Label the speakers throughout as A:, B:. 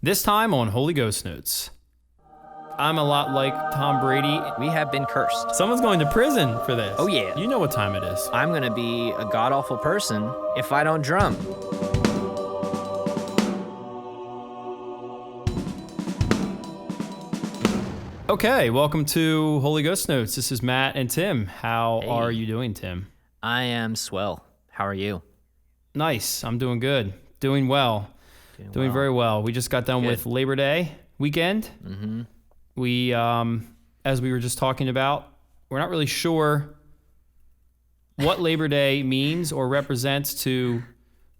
A: This time on Holy Ghost Notes. I'm a lot like Tom Brady.
B: We have been cursed.
A: Someone's going to prison for this.
B: Oh, yeah.
A: You know what time it is.
B: I'm going to be a god-awful person if I don't drum.
A: Okay, welcome to Holy Ghost Notes. This is Matt and Tim. How are you doing, Tim?
B: I am swell. How are you?
A: Nice. I'm doing good. Doing well. Doing very well. We just got done with Labor Day weekend.
B: Mm-hmm.
A: We, as we were just talking about, we're not really sure what Labor Day means or represents to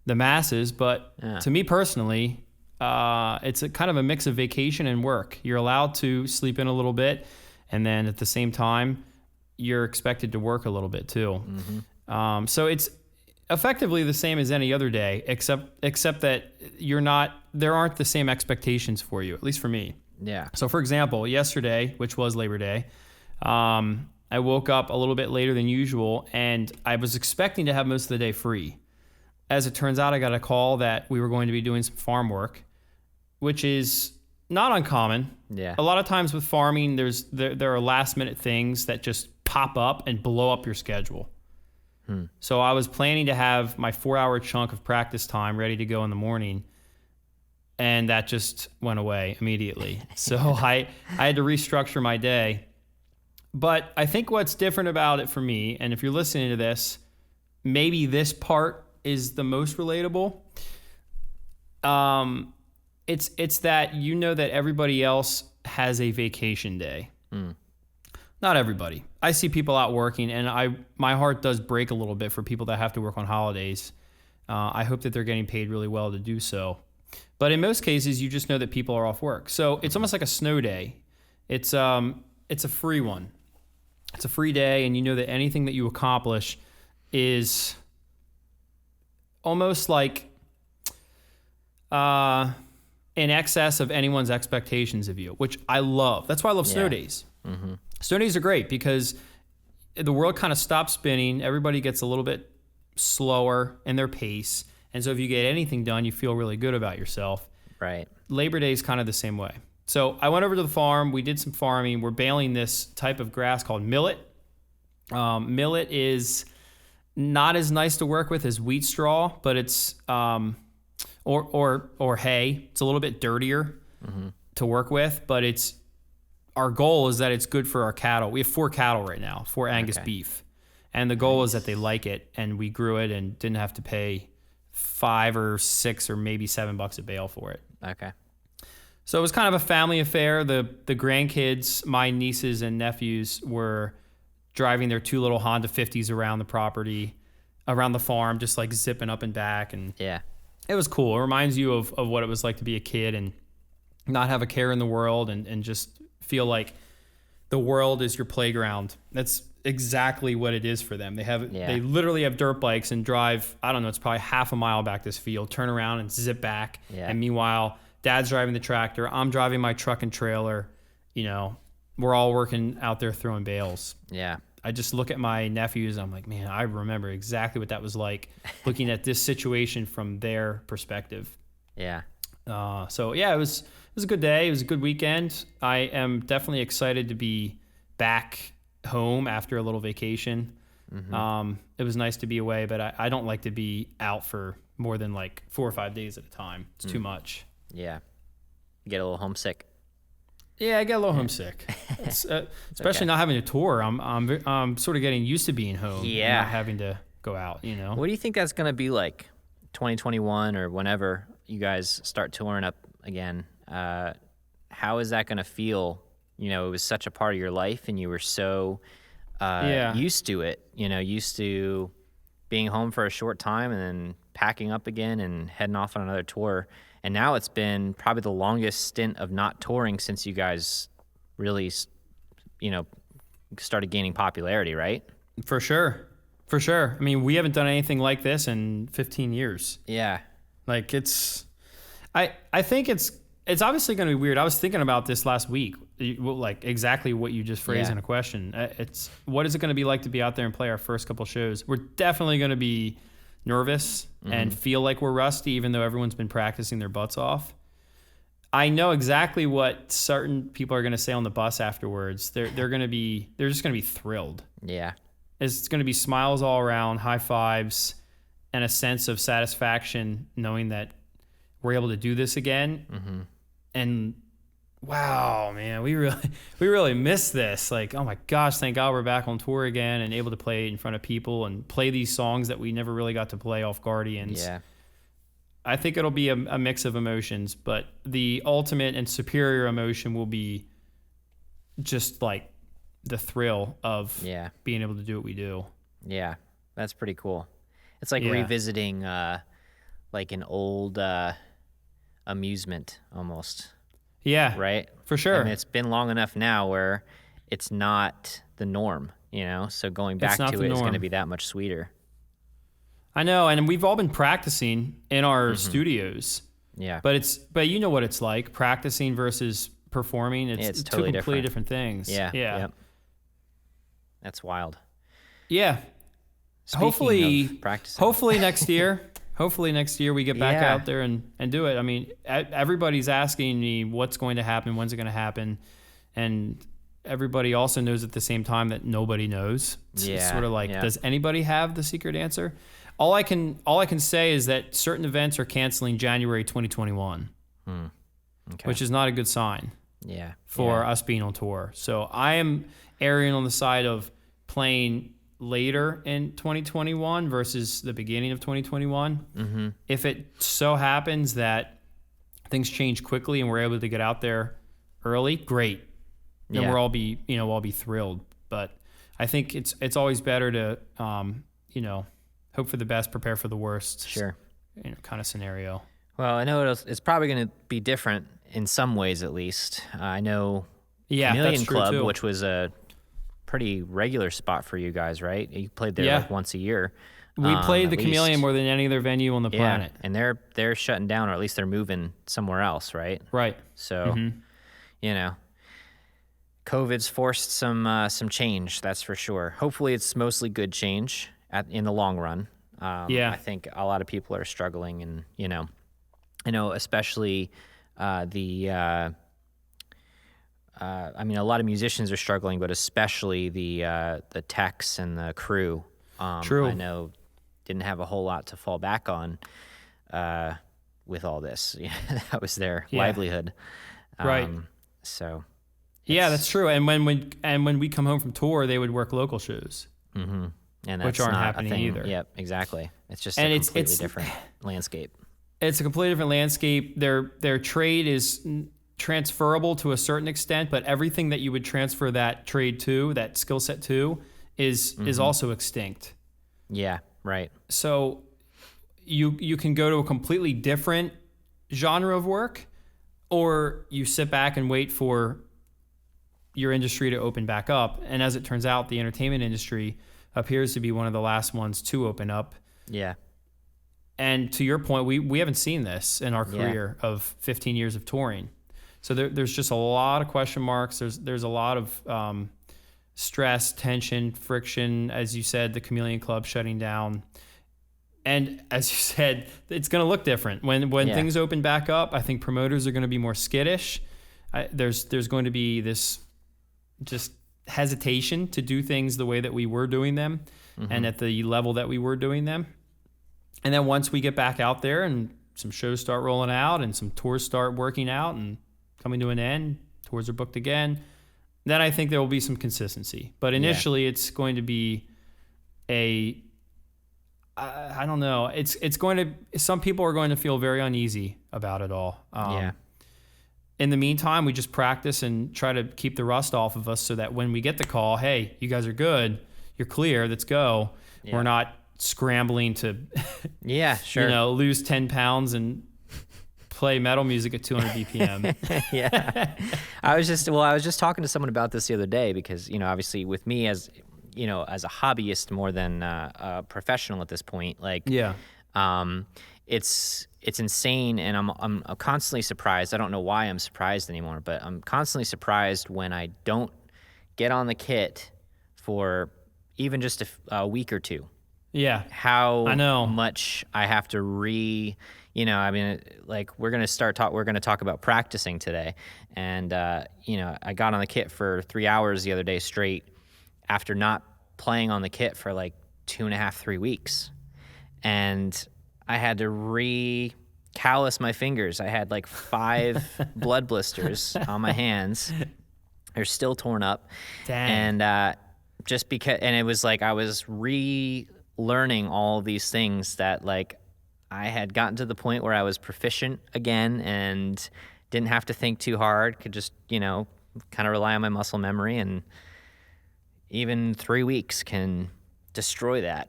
A: the masses, but to me personally, it's a kind of a mix of vacation and work. You're allowed to sleep in a little bit, and then at the same time, you're expected to work a little bit too. Mm-hmm. So it's effectively the same as any other day, except that there aren't the same expectations for you, at least for me.
B: Yeah.
A: So for example, yesterday, which was Labor Day, I woke up a little bit later than usual, and I was expecting to have most of the day free. As it turns out, I got a call that we were going to be doing some farm work, which is not uncommon.
B: Yeah.
A: A lot of times with farming, there are last minute things that just pop up and blow up your schedule. So I was planning to have my 4-hour chunk of practice time ready to go in the morning, and that just went away immediately. So I had to restructure my day. But I think what's different about it for me, and if you're listening to this, maybe this part is the most relatable. It's that you know that everybody else has a vacation day. Not everybody. I see people out working, and my heart does break a little bit for people that have to work on holidays. I hope that they're getting paid really well to do so. But in most cases, you just know that people are off work. So it's almost like a snow day. It's a free one. It's a free day, and you know that anything that you accomplish is almost like in excess of anyone's expectations of you, which I love. That's why I love snow days. Mm-hmm. Snow days are great because the world kind of stops spinning. Everybody gets a little bit slower in their pace. And so if you get anything done, you feel really good about yourself.
B: Right.
A: Labor Day is kind of the same way. So I went over to the farm. We did some farming. We're baling this type of grass called millet. Millet is not as nice to work with as wheat straw, but it's or hay. It's a little bit dirtier to work with, but our goal is that it's good for our cattle. We have 4 cattle right now, 4 Angus beef. And the goal is that they like it, and we grew it and didn't have to pay $5 or $6 or maybe $7 a bale for it.
B: Okay.
A: So it was kind of a family affair. The grandkids, my nieces and nephews, were driving their 2 little Honda 50s around the property, around the farm, just like zipping up and back. And
B: yeah,
A: it was cool. It reminds you of what it was like to be a kid and not have a care in the world and just feel like the world is your playground. That's exactly what it is for them. They literally have dirt bikes and drive, I don't know, it's probably half a mile back this field, turn around and zip back. Yeah. And meanwhile, Dad's driving the tractor, I'm driving my truck and trailer. You know, we're all working out there throwing bales. Yeah. I just look at my nephews and I'm like, man, I remember exactly what that was like looking at this situation from their perspective. Yeah. So yeah, it was a good day. It was a good weekend. I am definitely excited to be back home after a little vacation. Mm-hmm. It was nice to be away, but I don't like to be out for more than like 4 or 5 days at a time. It's too much.
B: Yeah. You get a little homesick.
A: Yeah, I get a little homesick. Especially not having a tour. I'm sort of getting used to being home. Yeah. And not having to go out, you know.
B: What do you think that's going to be like 2021 or whenever you guys start touring up again? How is that going to feel? You know, it was such a part of your life and you were so used to it, you know, used to being home for a short time and then packing up again and heading off on another tour. And now it's been probably the longest stint of not touring since you guys really, you know, started gaining popularity, right?
A: For sure. I mean, we haven't done anything like this in 15 years. Yeah. Like I think it's obviously going to be weird. I was thinking about this last week, like exactly what you just phrased in a question. It's what is it going to be like to be out there and play our first couple shows? We're definitely going to be nervous and feel like we're rusty, even though everyone's been practicing their butts off. I know exactly what certain people are going to say on the bus afterwards. They're just going to be thrilled.
B: Yeah.
A: It's going to be smiles all around, high fives, and a sense of satisfaction knowing that we're able to do this again.
B: Mm-hmm.
A: And wow, man, we really missed this. Like, oh my gosh, thank God we're back on tour again and able to play in front of people and play these songs that we never really got to play off Guardians.
B: Yeah.
A: I think it'll be a mix of emotions, but the ultimate and superior emotion will be just like the thrill of being able to do what we do.
B: Yeah, that's pretty cool. It's like
A: Yeah.
B: revisiting like an old amusement almost.
A: Yeah,
B: Right?
A: for sure.
B: I mean, it's been long enough now where it's not the norm, you know? So going back
A: not
B: to
A: the
B: it is going to
A: norm.
B: be that much sweeter.
A: I know, and we've all been practicing in our studios.
B: Yeah.
A: But you know what it's like, practicing versus performing. It's two
B: totally
A: completely different things.
B: Yeah.
A: Yeah.
B: Yep. That's wild.
A: Yeah.
B: Speaking of practicing.
A: Hopefully next year. Hopefully next year we get back
B: Yeah.
A: out there and do it. I mean, everybody's asking me what's going to happen, when's it going to happen, and everybody also knows at the same time that nobody knows. It's sort of like, does anybody have the secret answer? All I can say is that certain events are canceling January 2021,
B: Okay.
A: which is not a good sign
B: Yeah.
A: for us being on tour. So I am erring on the side of playing later in 2021 versus the beginning of 2021.
B: Mm-hmm.
A: If it so happens that things change quickly and we're able to get out there early, great. Then
B: Yeah.
A: we'll all be thrilled. But I think it's always better to hope for the best, prepare for the worst.
B: Sure.
A: Kind of scenario.
B: Well, I know it's probably going to be different in some ways, at least. I know Chameleon
A: that's true
B: Club,
A: too.
B: which was a pretty regular spot for you guys, right? You played there like once a year.
A: We played
B: at
A: the Chameleon
B: least.
A: more than any other venue on the planet.
B: And they're shutting down, or at least they're moving somewhere else, right?
A: Right.
B: So, COVID's forced some change, that's for sure. Hopefully, it's mostly good change in the long run. I think a lot of people are struggling, and I know especially a lot of musicians are struggling, but especially the techs and the crew.
A: True.
B: I know didn't have a whole lot to fall back on with all this. That was their livelihood.
A: Right.
B: So.
A: Yeah, that's true. And when we come home from tour, they would work local shows.
B: Mm-hmm. And that's
A: which aren't
B: not
A: happening
B: a thing.
A: either.
B: Yep, exactly. It's just
A: And
B: a
A: it's
B: completely different landscape.
A: It's a completely different landscape. Their trade is transferable to a certain extent, but everything that you would transfer that trade to, that skill set to, is also extinct.
B: Yeah, right.
A: So you can go to a completely different genre of work, or you sit back and wait for your industry to open back up. And as it turns out, the entertainment industry appears to be one of the last ones to open up.
B: Yeah.
A: And to your point, we haven't seen this in our career of 15 years of touring. So there's just a lot of question marks. There's a lot of stress, tension, friction. As you said, the Chameleon Club shutting down. And as you said, it's going to look different. When things open back up, I think promoters are going to be more skittish. There's going to be this just hesitation to do things the way that we were doing them and at the level that we were doing them. And then once we get back out there and some shows start rolling out and some tours start working out and coming to an end, tours are booked again, then I think there will be some consistency. But initially it's going to be I don't know. Some people are going to feel very uneasy about it all. In the meantime, we just practice and try to keep the rust off of us so that when we get the call, hey, you guys are good, you're clear, let's go. Yeah. We're not scrambling to lose 10 pounds and play metal music at 200 BPM.
B: Yeah. I was just talking to someone about this the other day because, obviously with me as a hobbyist more than a professional at this point, it's insane, and I'm constantly surprised. I don't know why I'm surprised anymore, but I'm constantly surprised when I don't get on the kit for even just a week or two.
A: Yeah,
B: how
A: I know
B: much I have to I mean, like we're going to talk about practicing today. And, I got on the kit for 3 hours the other day straight after not playing on the kit for like 2.5, 3 weeks. And I had to callus my fingers. I had like 5 blood blisters on my hands. They're still torn up.
A: Dang.
B: And, and it was like I was relearning all these things that like I had gotten to the point where I was proficient again and didn't have to think too hard, could just, kind of rely on my muscle memory, and even 3 weeks can destroy that.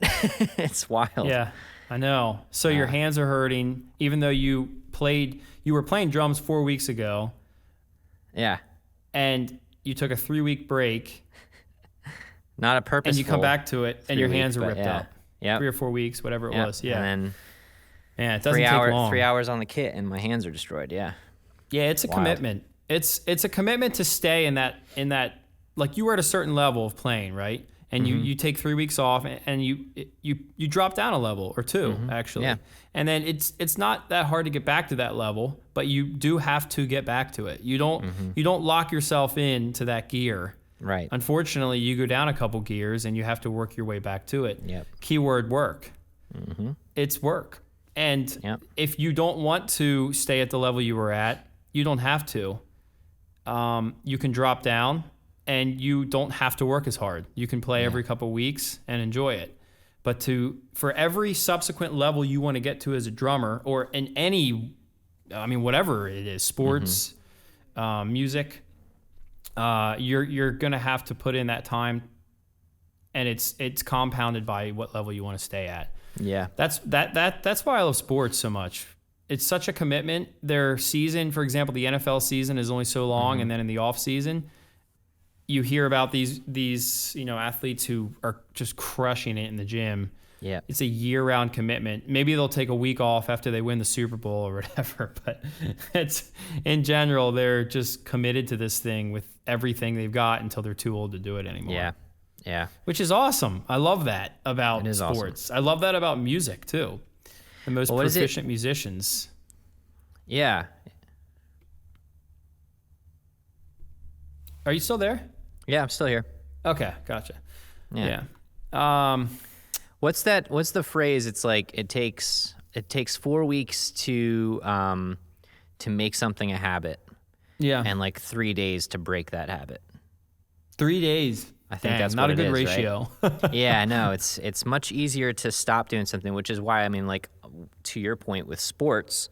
B: It's wild.
A: Yeah, I know. So your hands are hurting, even though you were playing drums 4 weeks ago.
B: Yeah.
A: And you took a 3-week break.
B: Not a purposeful.
A: And you come back to it, and your hands are ripped up.
B: Yeah.
A: 3 or 4 weeks, whatever it was. Yeah.
B: And
A: then it doesn't take long.
B: 3 hours on the kit, and my hands are destroyed. Yeah.
A: Yeah, it's a commitment. It's a commitment to stay in that like you were at a certain level of playing, right? And you take 3 weeks off, and you drop down a level or two, actually.
B: Yeah.
A: And then it's not that hard to get back to that level, but you do have to get back to it. You don't lock yourself into that gear.
B: Right.
A: Unfortunately, you go down a couple gears and you have to work your way back to it.
B: Yep.
A: Keyword work. It's work. And if you don't want to stay at the level you were at, you don't have to. You can drop down, and you don't have to work as hard. You can play every couple weeks and enjoy it. But for every subsequent level you want to get to as a drummer, or in any, whatever it is, sports, music, you're going to have to put in that time, and it's compounded by what level you want to stay at.
B: Yeah.
A: That's why I love sports so much. It's such a commitment. Their season, for example, the NFL season is only so long, and then in the off season, you hear about these athletes who are just crushing it in the gym.
B: Yeah.
A: It's a year-round commitment. Maybe they'll take a week off after they win the Super Bowl or whatever, but it's in general, they're just committed to this thing with everything they've got until they're too old to do it anymore.
B: Yeah. Yeah.
A: Which is awesome. I love that about sports.
B: Awesome.
A: I love that about music too. The most proficient musicians.
B: Yeah.
A: Are you still there?
B: Yeah, I'm still here.
A: Okay, gotcha.
B: Yeah. What's the phrase? It's like it takes 4 weeks to make something a habit.
A: Yeah.
B: And like 3 days to break that habit.
A: 3 days.
B: I think that's
A: not
B: what
A: a good
B: it is,
A: ratio.
B: Right? Yeah, no, it's much easier to stop doing something, which is why, like, to your point with sports,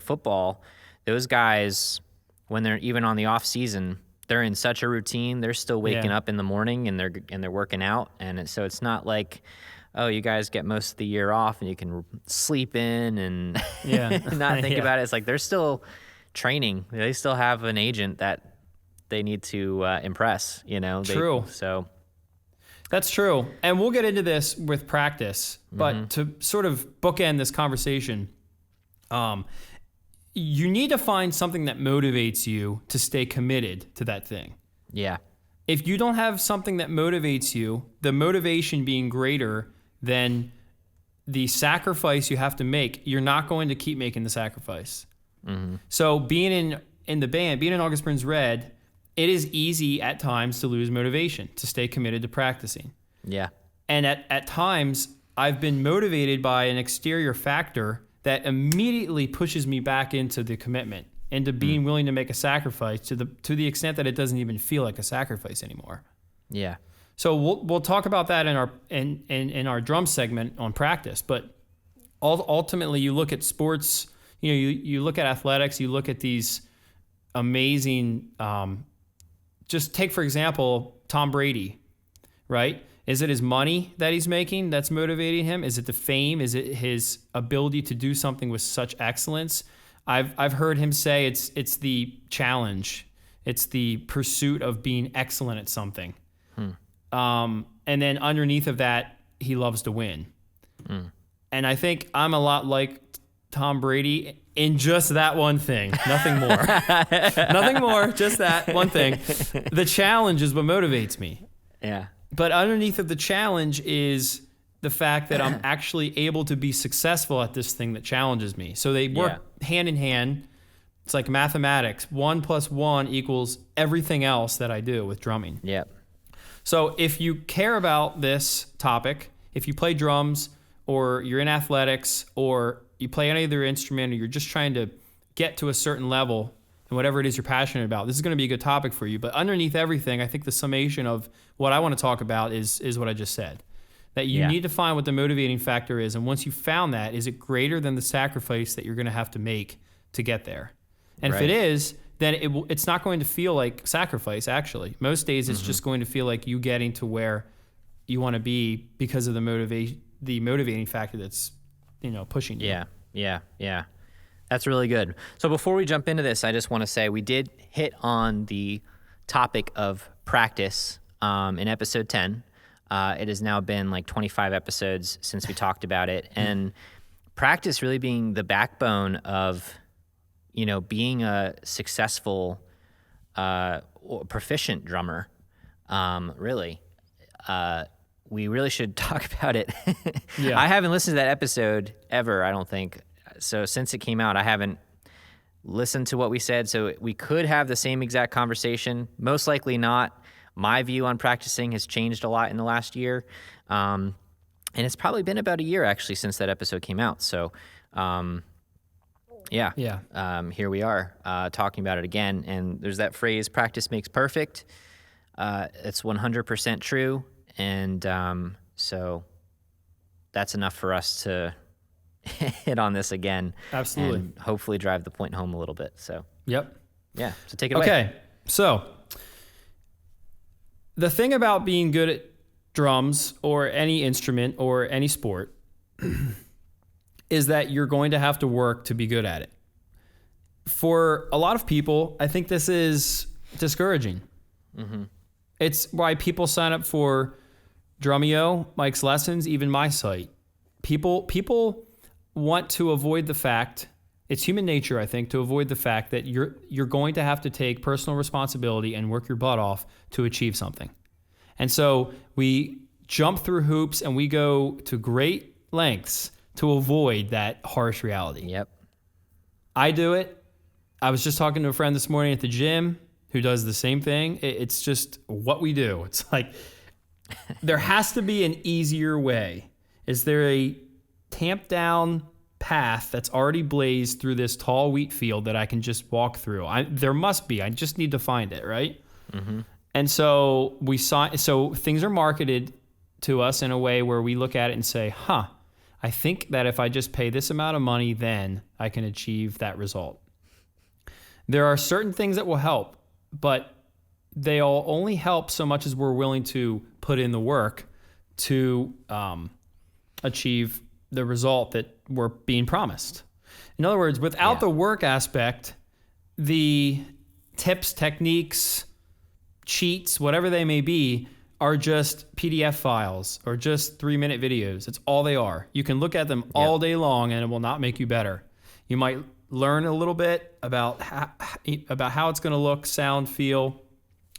B: football, those guys, when they're even on the off season, they're in such a routine. They're still waking up in the morning and they're working out, and so it's not like, oh, you guys get most of the year off and you can sleep in and not think about it. It's like they're still training. They still have an agent that they need to impress,
A: True.
B: So
A: that's true. And we'll get into this with practice, but to sort of bookend this conversation, you need to find something that motivates you to stay committed to that thing.
B: Yeah.
A: If you don't have something that motivates you, the motivation being greater than the sacrifice you have to make, you're not going to keep making the sacrifice. So being in the band, being in August Burns Red, it is easy at times to lose motivation, to stay committed to practicing.
B: Yeah.
A: And at times, I've been motivated by an exterior factor that immediately pushes me back into the commitment, into being willing to make a sacrifice to the extent that it doesn't even feel like a sacrifice anymore.
B: Yeah.
A: So we'll talk about that in our drum segment on practice. But ultimately, you look at sports, you look at athletics, you look at these amazing. Just take, for example, Tom Brady, right? Is it his money that he's making that's motivating him? Is it the fame? Is it his ability to do something with such excellence? I've heard him say it's the challenge. It's the pursuit of being excellent at something. And then underneath of that, he loves to win. And I think I'm a lot like Tom Brady in just that one thing. Nothing more. Nothing more, just that one thing. The challenge is what motivates me.
B: Yeah.
A: But underneath of the challenge is the fact that I'm actually able to be successful at this thing that challenges me. So they work hand in hand. It's like mathematics. 1 + 1 equals everything else that I do with drumming.
B: Yep.
A: So if you care about this topic, if you play drums or you're in athletics or you play any other instrument or you're just trying to get to a certain level and whatever it is you're passionate about, this is going to be a good topic for you. But underneath everything, I think the summation of what I want to talk about is what I just said. That you need to find what the motivating factor is. And once you found that, is it greater than the sacrifice that you're going to have to make to get there? And if it is, then it's not going to feel like sacrifice, actually. Most days it's just going to feel like you getting to where you want to be because of the motivating factor that's, pushing you.
B: Yeah. That's really good. So before we jump into this, I just want to say we did hit on the topic of practice in episode 10. It has now been like 25 episodes since we talked about it. And practice really being the backbone of, being a successful, or proficient drummer, really. We really should talk about it. I haven't listened to that episode ever, I don't think. So since it came out, I haven't listened to what we said. So we could have the same exact conversation. Most likely not. My view on practicing has changed a lot in the last year. And it's probably been about a year, actually, since that episode came out. So, here we are talking about it again. And there's that phrase, practice makes perfect. It's 100% true. And so that's enough for us to hit on this again.
A: Absolutely.
B: And hopefully drive the point home a little bit. So, so take it away.
A: Okay, so the thing about being good at drums or any instrument or any sport is that you're going to have to work to be good at it. For a lot of people, I think this is discouraging. It's why people sign up for Drumeo, Mike's Lessons, even my site. People want to avoid the fact, it's human nature, I think, to avoid the fact that you're going to have to take personal responsibility and work your butt off to achieve something. And so we jump through hoops and we go to great lengths to avoid that harsh reality.
B: Yep.
A: I do it. I was just talking to a friend this morning at the gym who does the same thing. It's just what we do. It's like there has to be an easier way. Is there a tamped down path that's already blazed through this tall wheat field that I can just walk through? There must be. I just need to find it, right? And so so things are marketed to us in a way where we look at it and say, I think that if I just pay this amount of money, then I can achieve that result. There are certain things that will help, but they'll only help so much as we're willing to put in the work to achieve the result that we're being promised. In other words, without the work aspect, the tips, techniques, cheats, whatever they may be, are just PDF files or just 3-minute videos. It's all they are. You can look at them all day long and it will not make you better. You might learn a little bit about how it's going to look, sound, feel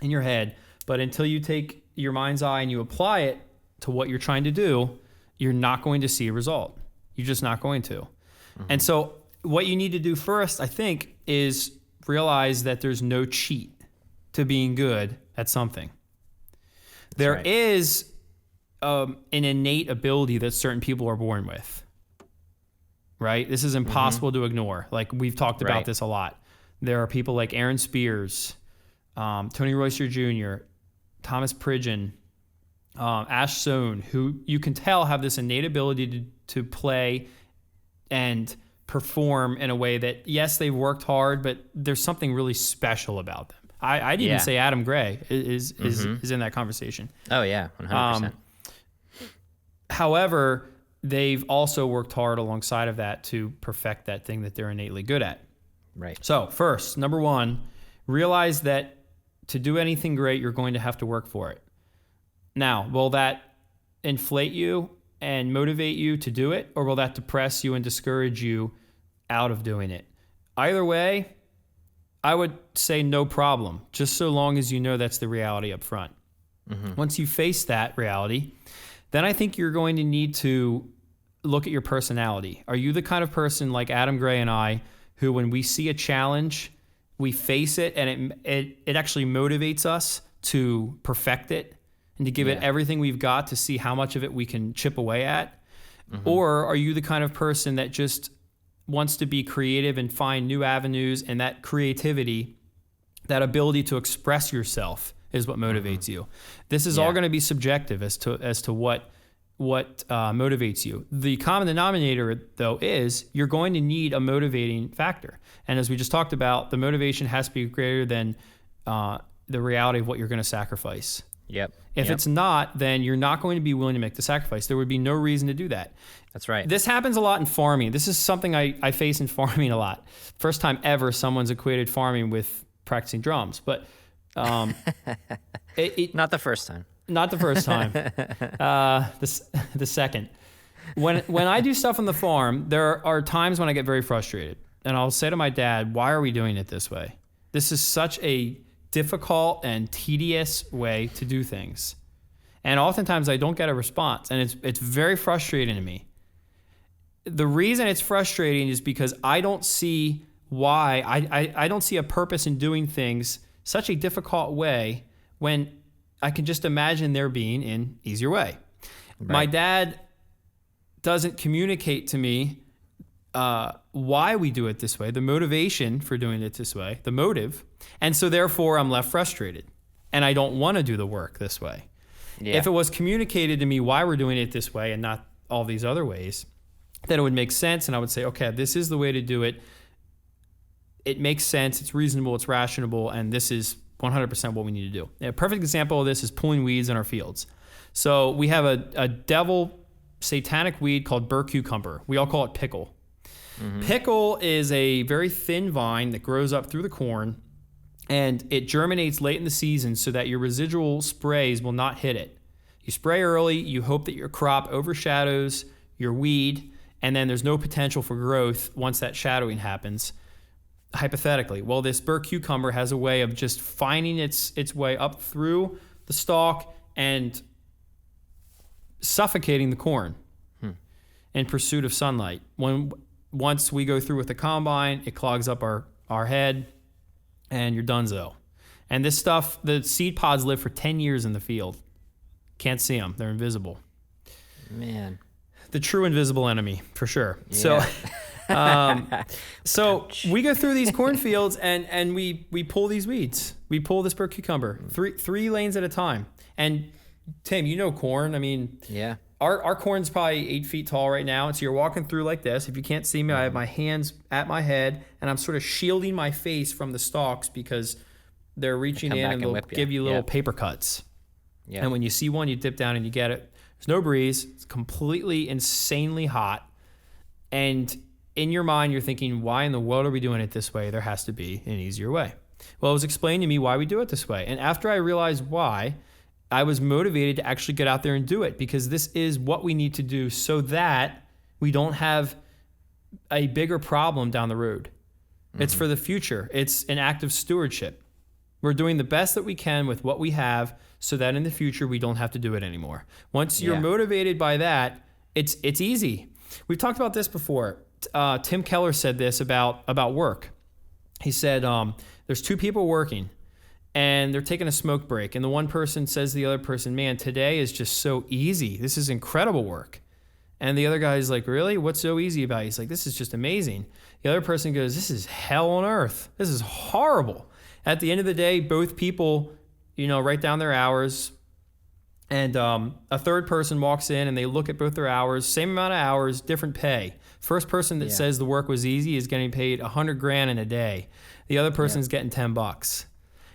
A: in your head, but until you take your mind's eye and you apply it to what you're trying to do, you're not going to see a result. You're just not going to. And so what you need to do first, I think, is realize that there's no cheat to being good at something. There is an innate ability that certain people are born with, right? This is impossible to ignore. Like we've talked about this a lot. There are people like Aaron Spears, Tony Royster Jr., Thomas Pridgeon, Ash Sohn, who you can tell have this innate ability to play and perform in a way that, yes, they've worked hard, but there's something really special about them. I'd even say Adam Gray is in that conversation.
B: Oh, yeah, 100%.
A: However, they've also worked hard alongside of that to perfect that thing that they're innately good at.
B: Right.
A: So first, number one, realize that to do anything great, you're going to have to work for it. Now, will that inflate you and motivate you to do it, or will that depress you and discourage you out of doing it? Either way, I would say no problem, just so long as you know that's the reality up front. Once you face that reality, then I think you're going to need to look at your personality. Are you the kind of person like Adam Gray and I, who when we see a challenge, we face it and it actually motivates us to perfect it and to give it everything we've got to see how much of it we can chip away at? Or are you the kind of person that just wants to be creative and find new avenues, and that creativity, that ability to express yourself is what motivates you? This is all going to be subjective as to what motivates you. The common denominator, though, is you're going to need a motivating factor. And as we just talked about, the motivation has to be greater than the reality of what you're going to sacrifice. If it's not, then you're not going to be willing to make the sacrifice. There would be no reason to do that.
B: That's right.
A: This happens a lot in farming. This is something I face in farming a lot. First time ever someone's equated farming with practicing drums. But
B: not the first time.
A: Not the first time. The second. When I do stuff on the farm, there are times when I get very frustrated. And I'll say to my dad, why are we doing it this way? This is such a difficult and tedious way to do things. And oftentimes I don't get a response, and it's very frustrating to me. The reason it's frustrating is because I don't see why, I don't see a purpose in doing things such a difficult way when I can just imagine there being an easier way. Right. My dad doesn't communicate to me why we do it this way, the motivation for doing it this way, the motive. And so therefore I'm left frustrated and I don't want to do the work this way. If it was communicated to me why we're doing it this way and not all these other ways, then it would make sense. And I would say, okay, this is the way to do it. It makes sense. It's reasonable. It's rational. And this is 100% what we need to do. A perfect example of this is pulling weeds in our fields. So we have a devil satanic weed called burr cucumber. We all call it pickle. Pickle is a very thin vine that grows up through the corn, and it germinates late in the season so that your residual sprays will not hit it. You spray early, you hope that your crop overshadows your weed, and then there's no potential for growth once that shadowing happens, hypothetically. Well, this burr cucumber has a way of just finding its way up through the stalk and suffocating the corn in pursuit of sunlight. Once we go through with the combine, it clogs up our head, and you're donezo. And this stuff, the seed pods live for 10 years in the field. Can't see them. They're invisible.
B: Man.
A: The true invisible enemy, for sure. Yeah. So we go through these cornfields, and we pull these weeds. We pull this burr cucumber, three lanes at a time. And Tim, you know corn. I mean, Our corn's probably 8 feet tall right now, and so you're walking through like this. If you can't see me, I have my hands at my head, and I'm sort of shielding my face from the stalks because they're reaching in and they'll give you little paper cuts. And when you see one, you dip down and you get it. There's no breeze. It's completely insanely hot. And in your mind, you're thinking, why in the world are we doing it this way? There has to be an easier way. Well, it was explained to me why we do it this way. And after I realized why, I was motivated to actually get out there and do it, because this is what we need to do so that we don't have a bigger problem down the road. It's for the future. It's an act of stewardship. We're doing the best that we can with what we have so that in the future we don't have to do it anymore. Once you're motivated by that, it's easy. We've talked about this before. Tim Keller said this about work. He said there's two people working, and they're taking a smoke break. And the one person says to the other person, man, today is just so easy. This is incredible work. And the other guy's like, really? What's so easy about it? He's like, this is just amazing. The other person goes, this is hell on earth. This is horrible. At the end of the day, both people, write down their hours. And a third person walks in and they look at both their hours, same amount of hours, different pay. First person that says the work was easy is getting paid $100,000 in a day. The other person's getting $10.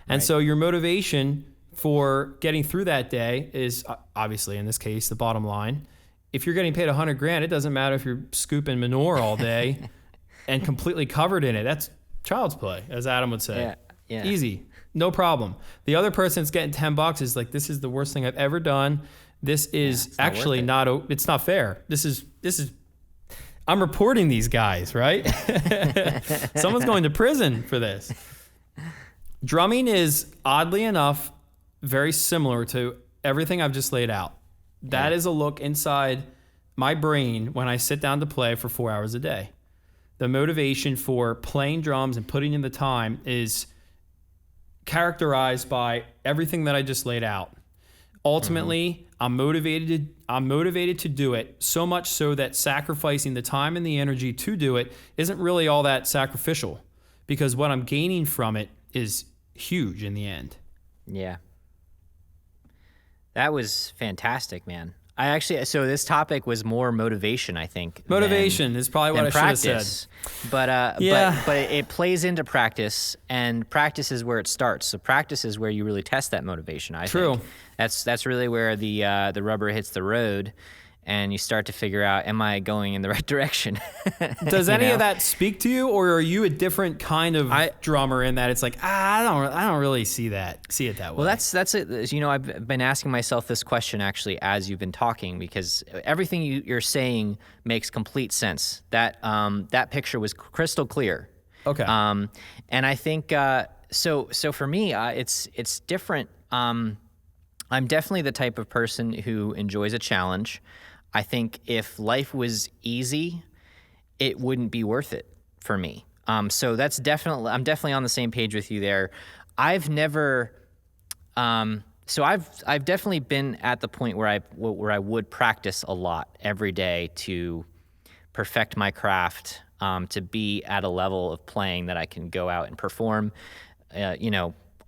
A: And so your motivation for getting through that day is obviously, in this case, the bottom line. If you're getting paid $100,000, it doesn't matter if you're scooping manure all day and completely covered in it. That's child's play, as Adam would say. Easy, no problem. The other person that's getting $10 is like, this is the worst thing I've ever done. This is actually it's not fair. This is, I'm reporting these guys, right? Someone's going to prison for this. Drumming is, oddly enough, very similar to everything I've just laid out. That is a look inside my brain when I sit down to play for 4 hours a day. The motivation for playing drums and putting in the time is characterized by everything that I just laid out. Ultimately, I'm motivated to do it, so much so that sacrificing the time and the energy to do it isn't really all that sacrificial, because what I'm gaining from it is huge in the end.
B: Yeah. That was fantastic, man. So this topic was more motivation, I think.
A: Motivation is probably what I should have said.
B: But it plays into practice, and practice is where it starts. So practice is where you really test that motivation, I think. That's really where the rubber hits the road, and you start to figure out, am I going in the right direction?
A: Does any of that speak to you, or are you a different kind of drummer in that it's like, I don't really see it that way?
B: Well, that's it. You know, I've been asking myself this question actually as you've been talking, because everything you're saying makes complete sense. That picture was crystal clear.
A: Okay.
B: And I think so for me, it's different. I'm definitely the type of person who enjoys a challenge. I think if life was easy, it wouldn't be worth it for me. So I'm definitely on the same page with you there. I've never, I've definitely been at the point where I would practice a lot every day to perfect my craft, to be at a level of playing that I can go out and perform,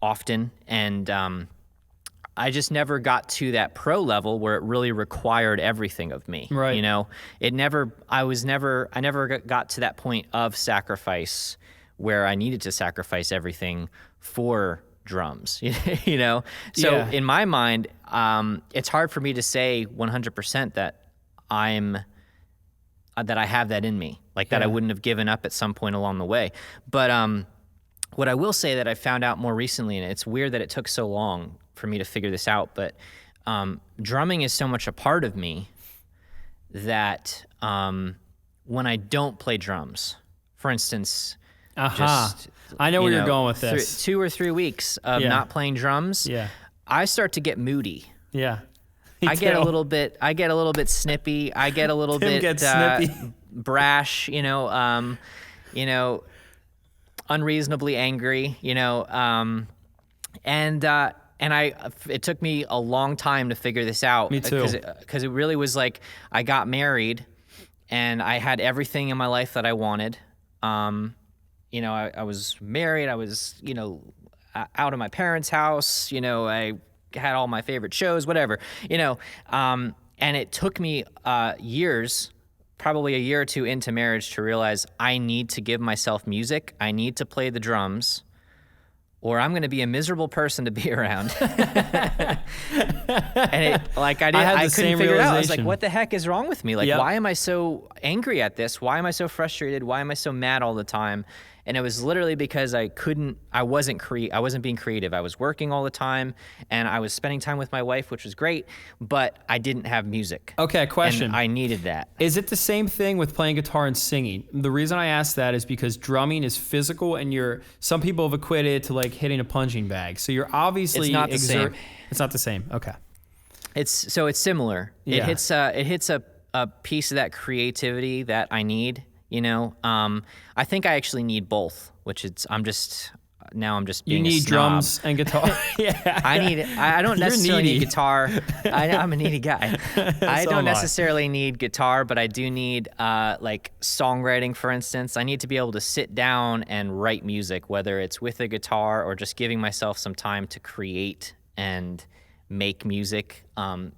B: often. And, I just never got to that pro level where it really required everything of me.
A: Right.
B: You know, I never got to that point of sacrifice where I needed to sacrifice everything for drums, you know? So in my mind, it's hard for me to say 100% that I have that in me, like that I wouldn't have given up at some point along the way. But, what I will say that I found out more recently, and it's weird that it took so long for me to figure this out, but drumming is so much a part of me that when I don't play drums, for instance,
A: I know where you're going with this.
B: 2 or 3 weeks of not playing drums, I start to get moody.
A: Yeah.
B: I get a little bit snippy. I get a little bit brash, unreasonably angry, and it took me a long time to figure this out.
A: Me too.
B: Because it really was like I got married and I had everything in my life that I wanted. I was married. I was, out of my parents' house. I had all my favorite shows, whatever, and it took me years, probably a year or two into marriage, to realize I need to give myself music. I need to play the drums, or I'm going to be a miserable person to be around. And I couldn't figure it out. I was like, what the heck is wrong with me? Like, why am I so angry at this? Why am I so frustrated? Why am I so mad all the time? And it was literally because I wasn't being creative. I was working all the time, and I was spending time with my wife, which was great, but I didn't have music.
A: Okay, question.
B: And I needed that.
A: Is it the same thing with playing guitar and singing? The reason I ask that is because drumming is physical, and some people have equated it to like hitting a punching bag. So you're obviously
B: It's not the same.
A: It's not the same. Okay.
B: It's similar.
A: Yeah.
B: It hits a piece of that creativity that I need. I think I actually need both, I'm just being
A: You need
B: a snob.
A: drums and guitar. Yeah.
B: I don't necessarily need guitar. I'm a needy guy. I don't necessarily need guitar, but I do need like songwriting, for instance. I need to be able to sit down and write music, whether it's with a guitar or just giving myself some time to create and make music.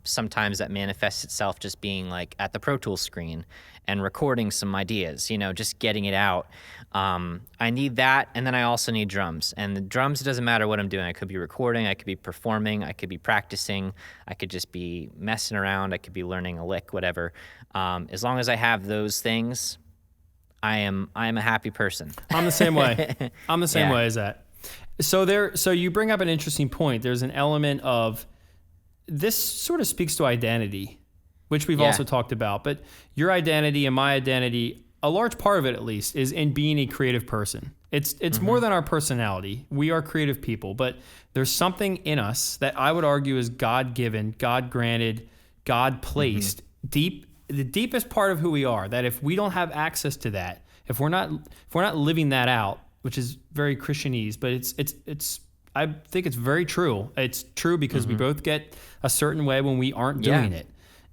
B: Sometimes that manifests itself just being like at the Pro Tools screen and recording some ideas, just getting it out. I need that, and then I also need drums. And the drums, it doesn't matter what I'm doing. I could be recording, I could be performing, I could be practicing, I could just be messing around, I could be learning a lick, whatever. As long as I have those things, I am a happy person.
A: I'm the same way. I'm the same way as that. So you bring up an interesting point. There's an element of this sort of speaks to identity, which we've also talked about. But your identity and my identity, a large part of it at least, is in being a creative person. It's more than our personality. We are creative people, but there's something in us that I would argue is God-given, God-granted God placed the deepest part of who we are, that if we don't have access to that, if we're not living that out, which is very Christianese, but it's I think it's very true. It's true because we both get a certain way when we aren't doing it.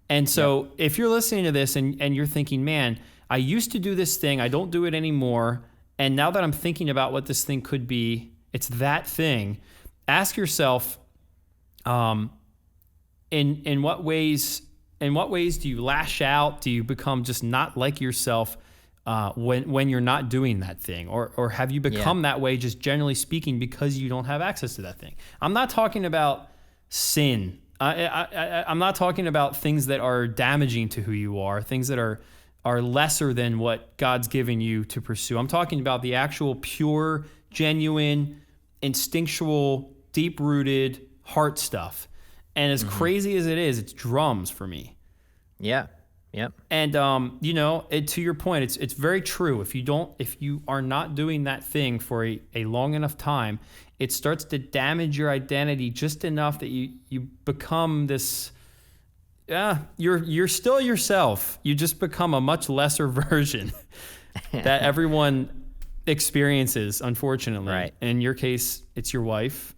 A: And so if you're listening to this and you're thinking, man, I used to do this thing, I don't do it anymore, and now that I'm thinking about what this thing could be, it's that thing. Ask yourself, in what ways do you lash out? Do you become just not like yourself when you're not doing that thing, or have you become that way just generally speaking because you don't have access to that thing? I'm not talking about sin. I'm not talking about things that are damaging to who you are, things that are lesser than what God's given you to pursue. I'm talking about the actual pure, genuine, instinctual, deep-rooted heart stuff. And as crazy as it is, it's drums for me.
B: Yeah. Yep.
A: And to your point, it's very true. If you are not doing that thing for a long enough time, it starts to damage your identity just enough that you become this. You're still yourself. You just become a much lesser version that everyone experiences, unfortunately.
B: Right.
A: In your case, it's your wife.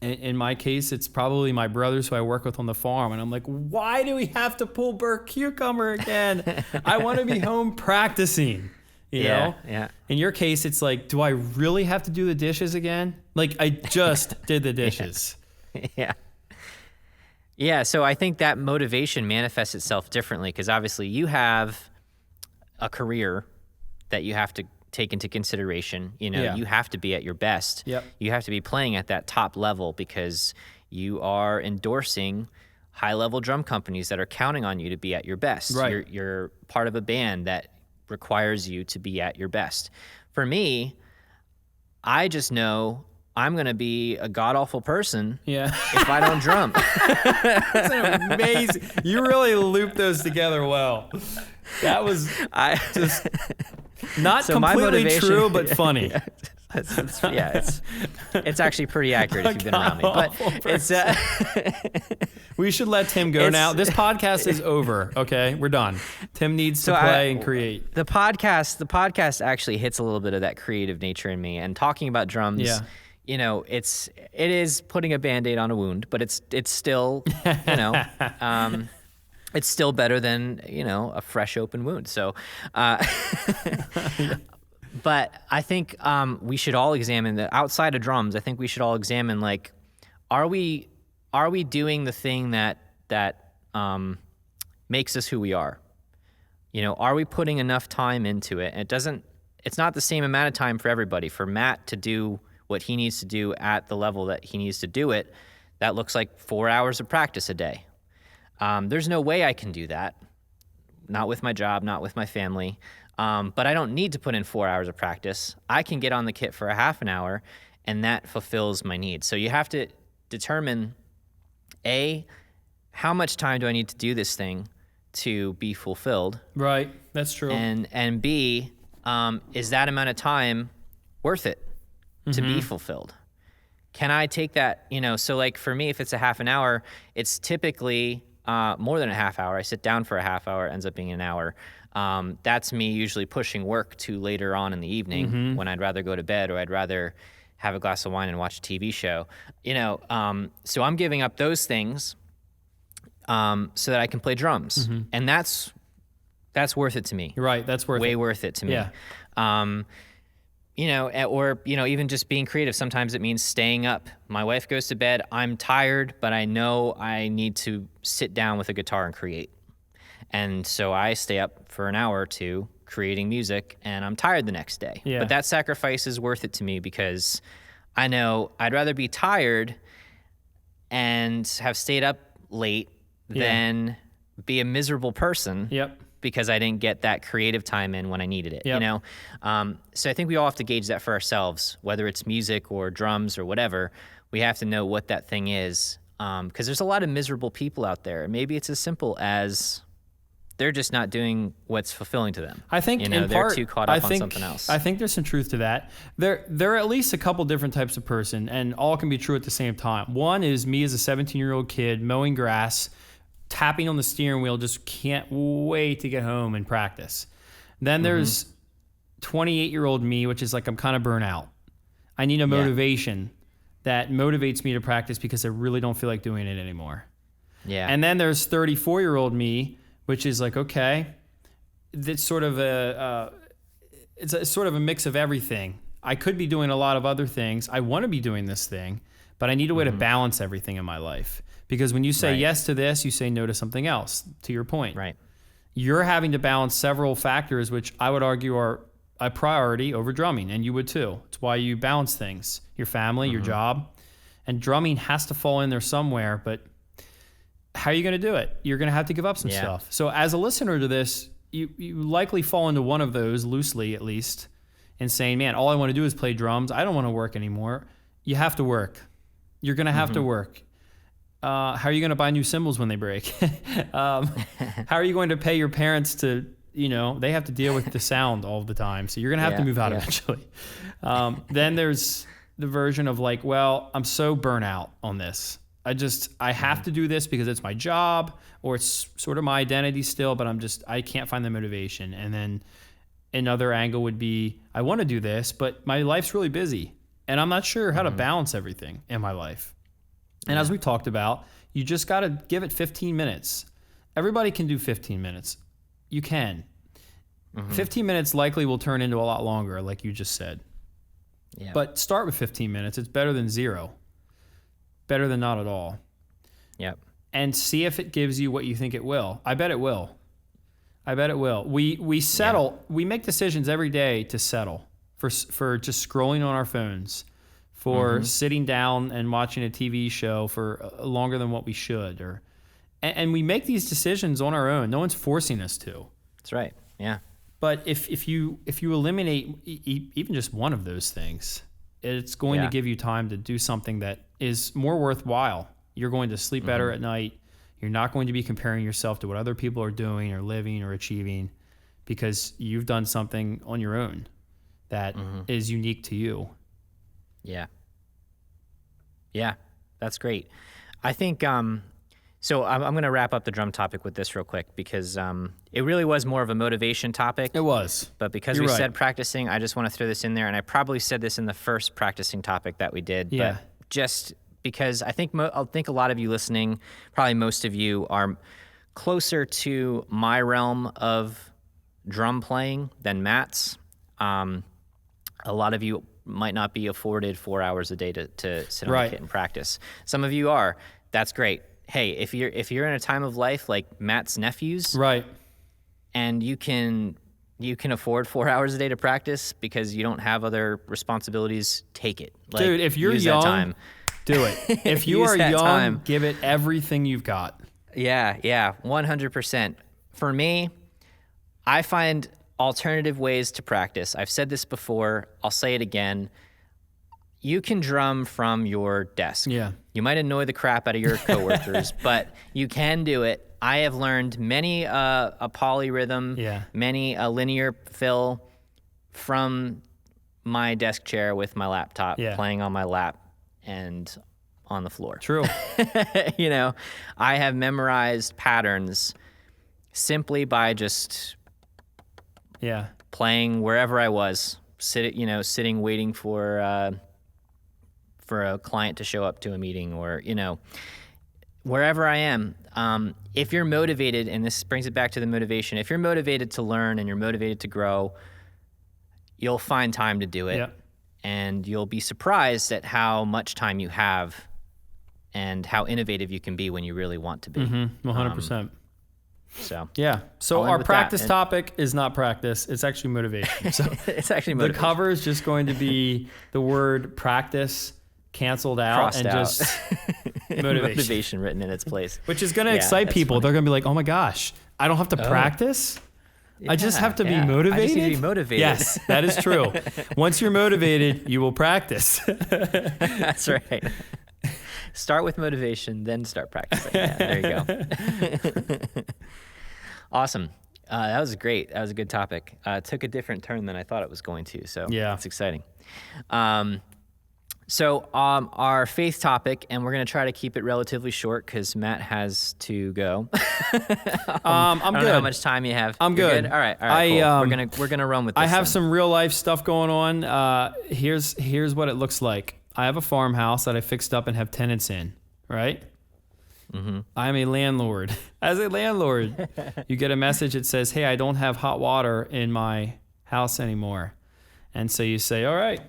A: In my case, it's probably my brothers who I work with on the farm. And I'm like, why do we have to pull Burke Cucumber again? I want to be home practicing, you know?
B: Yeah.
A: In your case, it's like, do I really have to do the dishes again? Like, I just did the dishes.
B: Yeah. Yeah, so I think that motivation manifests itself differently because obviously you have a career that you have to take into consideration. You know, you have to be at your best.
A: Yep.
B: You have to be playing at that top level because you are endorsing high-level drum companies that are counting on you to be at your best.
A: Right.
B: You're part of a band that requires you to be at your best. For me, I just know I'm going to be a god-awful person if I don't drum.
A: That's an amazing. You really looped those together well. That was just not so completely true, but funny.
B: It's actually pretty accurate if you've been around me. But it's
A: we should let Tim go now. This podcast is over. Okay, we're done. Tim needs to play and create.
B: The podcast actually hits a little bit of that creative nature in me. And talking about drums.
A: Yeah.
B: You know, it is putting a Band-Aid on a wound, but it's still, it's still better than, a fresh open wound. So, but I think we should all examine that outside of drums. I think we should all examine, like, are we doing the thing that makes us who we are? Are we putting enough time into it? And it's not the same amount of time for everybody. For Matt to do what he needs to do at the level that he needs to do it, that looks like 4 hours of practice a day. There's no way I can do that. Not with my job, not with my family. But I don't need to put in 4 hours of practice. I can get on the kit for a half an hour, and that fulfills my needs. So you have to determine, A, how much time do I need to do this thing to be fulfilled?
A: Right, that's true.
B: And B, is that amount of time worth it to be fulfilled? Can I take that, so like for me, if it's a half an hour, it's typically more than a half hour. I sit down for a half hour, it ends up being an hour. That's me usually pushing work to later on in the evening when I'd rather go to bed or I'd rather have a glass of wine and watch a TV show. So I'm giving up those things so that I can play drums. And that's worth it to me.
A: Right, that's
B: way worth it to me.
A: Yeah.
B: Or even just being creative. Sometimes it means staying up. My wife goes to bed. I'm tired, but I know I need to sit down with a guitar and create. And so I stay up for an hour or two creating music, and I'm tired the next day.
A: Yeah.
B: But that sacrifice is worth it to me because I know I'd rather be tired and have stayed up late than be a miserable person.
A: Yep.
B: Because I didn't get that creative time in when I needed it,
A: Yep.
B: So I think we all have to gauge that for ourselves, whether it's music or drums or whatever. We have to know what that thing is, because there's a lot of miserable people out there. Maybe it's as simple as they're just not doing what's fulfilling to them.
A: I think in
B: they're
A: part,
B: too caught up on something else.
A: I think there's some truth to that. There are at least a couple different types of person, and all can be true at the same time. One is me as a 17-year-old kid mowing grass, tapping on the steering wheel, just can't wait to get home and practice. Then there's 28-year-old me, which is like, I'm kind of burnt out. I need a motivation that motivates me to practice because I really don't feel like doing it anymore.
B: Yeah.
A: And then there's 34-year-old me, which is like, okay, it's sort of it's sort of a mix of everything. I could be doing a lot of other things. I want to be doing this thing, but I need a way to balance everything in my life. Because when you say yes to this, you say no to something else, to your point.
B: Right.
A: You're having to balance several factors, which I would argue are a priority over drumming, and you would too. It's why you balance things, your family, your job, and drumming has to fall in there somewhere, but how are you going to do it? You're going to have to give up some stuff. So as a listener to this, you likely fall into one of those, loosely at least, and saying, man, all I want to do is play drums. I don't want to work anymore. You have to work. You're going to have to work. How are you going to buy new cymbals when they break? How are you going to pay your parents to, they have to deal with the sound all the time. So you're going to have to move out eventually. Then there's the version of like, well, I'm so burnt out on this. I have to do this because it's my job or it's sort of my identity still, but I can't find the motivation. And then another angle would be, I want to do this, but my life's really busy and I'm not sure how to balance everything in my life. And as we talked about, you just got to give it 15 minutes. Everybody can do 15 minutes. You can. 15 minutes likely will turn into a lot longer, like you just said.
B: Yeah.
A: But start with 15 minutes. It's better than zero. Better than not at all.
B: Yep.
A: And see if it gives you what you think it will. I bet it will. We settle. We make decisions every day to settle for just scrolling on our phones, for sitting down and watching a TV show for longer than what we should, and we make these decisions on our own. No one's forcing us to.
B: That's right. Yeah.
A: But if you eliminate even just one of those things, it's going to give you time to do something that is more worthwhile. You're going to sleep better at night. You're not going to be comparing yourself to what other people are doing or living or achieving because you've done something on your own that is unique to you.
B: Yeah. Yeah, that's great. I think, so I'm going to wrap up the drum topic with this real quick because it really was more of a motivation topic.
A: It was.
B: But because we said practicing, I just want to throw this in there. And I probably said this in the first practicing topic that we did.
A: Yeah.
B: But just because I think a lot of you listening, probably most of you, are closer to my realm of drum playing than Matt's. A lot of you might not be afforded 4 hours a day to sit on the kit and practice. Some of you are. That's great. Hey, if you're in a time of life like Matt's nephews,
A: right,
B: and you can afford 4 hours a day to practice because you don't have other responsibilities, take it. Like,
A: dude, if you're young, do it. If you are young, give it everything you've got.
B: Yeah, 100%. For me, I find alternative ways to practice. I've said this before. I'll say it again. You can drum from your desk.
A: Yeah.
B: You might annoy the crap out of your coworkers, but you can do it. I have learned many a polyrhythm, many a linear fill from my desk chair with my laptop, playing on my lap and on the floor.
A: True.
B: I have memorized patterns simply by just playing wherever I was, sitting waiting for a client to show up to a meeting or, wherever I am. If you're motivated, and this brings it back to the motivation, if you're motivated to learn and you're motivated to grow, you'll find time to do it. And you'll be surprised at how much time you have and how innovative you can be when you really want to be.
A: 100%. So our practice topic is not practice. It's actually motivation. So
B: it's actually motivation.
A: The cover is just going to be the word practice canceled out
B: crossed
A: and
B: out.
A: Just
B: motivation written in its place,
A: which is going to excite people. Funny. They're going to be like, oh my gosh, I don't have to practice. I just have to be motivated.
B: I just need to be motivated.
A: Yes, that is true. Once you're motivated, you will practice.
B: That's right. Start with motivation, then start practicing. Yeah, there you go. Awesome. That was great. That was a good topic. It took a different turn than I thought it was going to, so it's exciting. So our faith topic, and we're going to try to keep it relatively short because Matt has to go.
A: I'm
B: I don't
A: good.
B: know how much time you have.
A: I'm
B: You're
A: good.
B: All right. Cool. We're gonna run with this.
A: I have
B: then.
A: some real life stuff going on. Here's what it looks like. I have a farmhouse that I fixed up and have tenants in, right? Mm-hmm. I'm a landlord. As a landlord, you get a message that says, hey, I don't have hot water in my house anymore. And so you say, all right,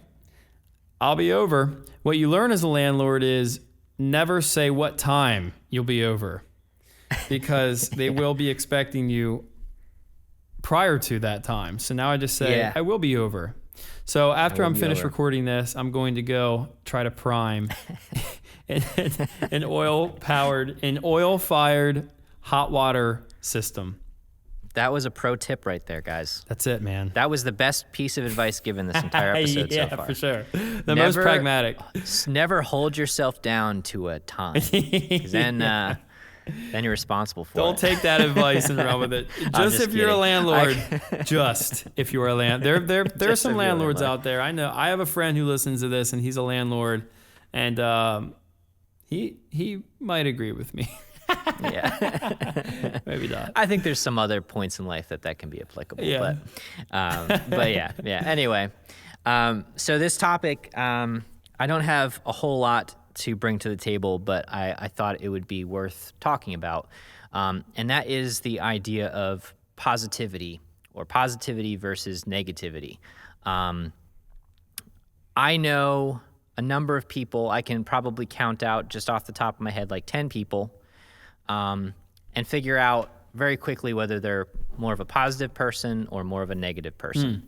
A: I'll be over. What you learn as a landlord is never say what time you'll be over, because they will be expecting you prior to that time. So now I just say, I will be over. So after I'm finished recording this, I'm going to go try to prime an oil-fired hot water system.
B: That was a pro tip right there, guys.
A: That's it, man.
B: That was the best piece of advice given this entire episode so far.
A: Yeah, for sure. The most pragmatic.
B: Never hold yourself down to a time, 'cause then you're responsible for it.
A: Don't take that advice and run with it. Just if you're a landlord. Just if you're a landlord. There are some landlords out there. I know. I have a friend who listens to this, and he's a landlord, and he might agree with me.
B: Yeah.
A: Maybe not.
B: I think there's some other points in life that can be applicable.
A: Yeah.
B: But yeah. Anyway, so this topic, I don't have a whole lot to bring to the table, but I thought it would be worth talking about. And that is the idea of positivity, or positivity versus negativity. I know a number of people. I can probably count out just off the top of my head like 10 people, and figure out very quickly whether they're more of a positive person or more of a negative person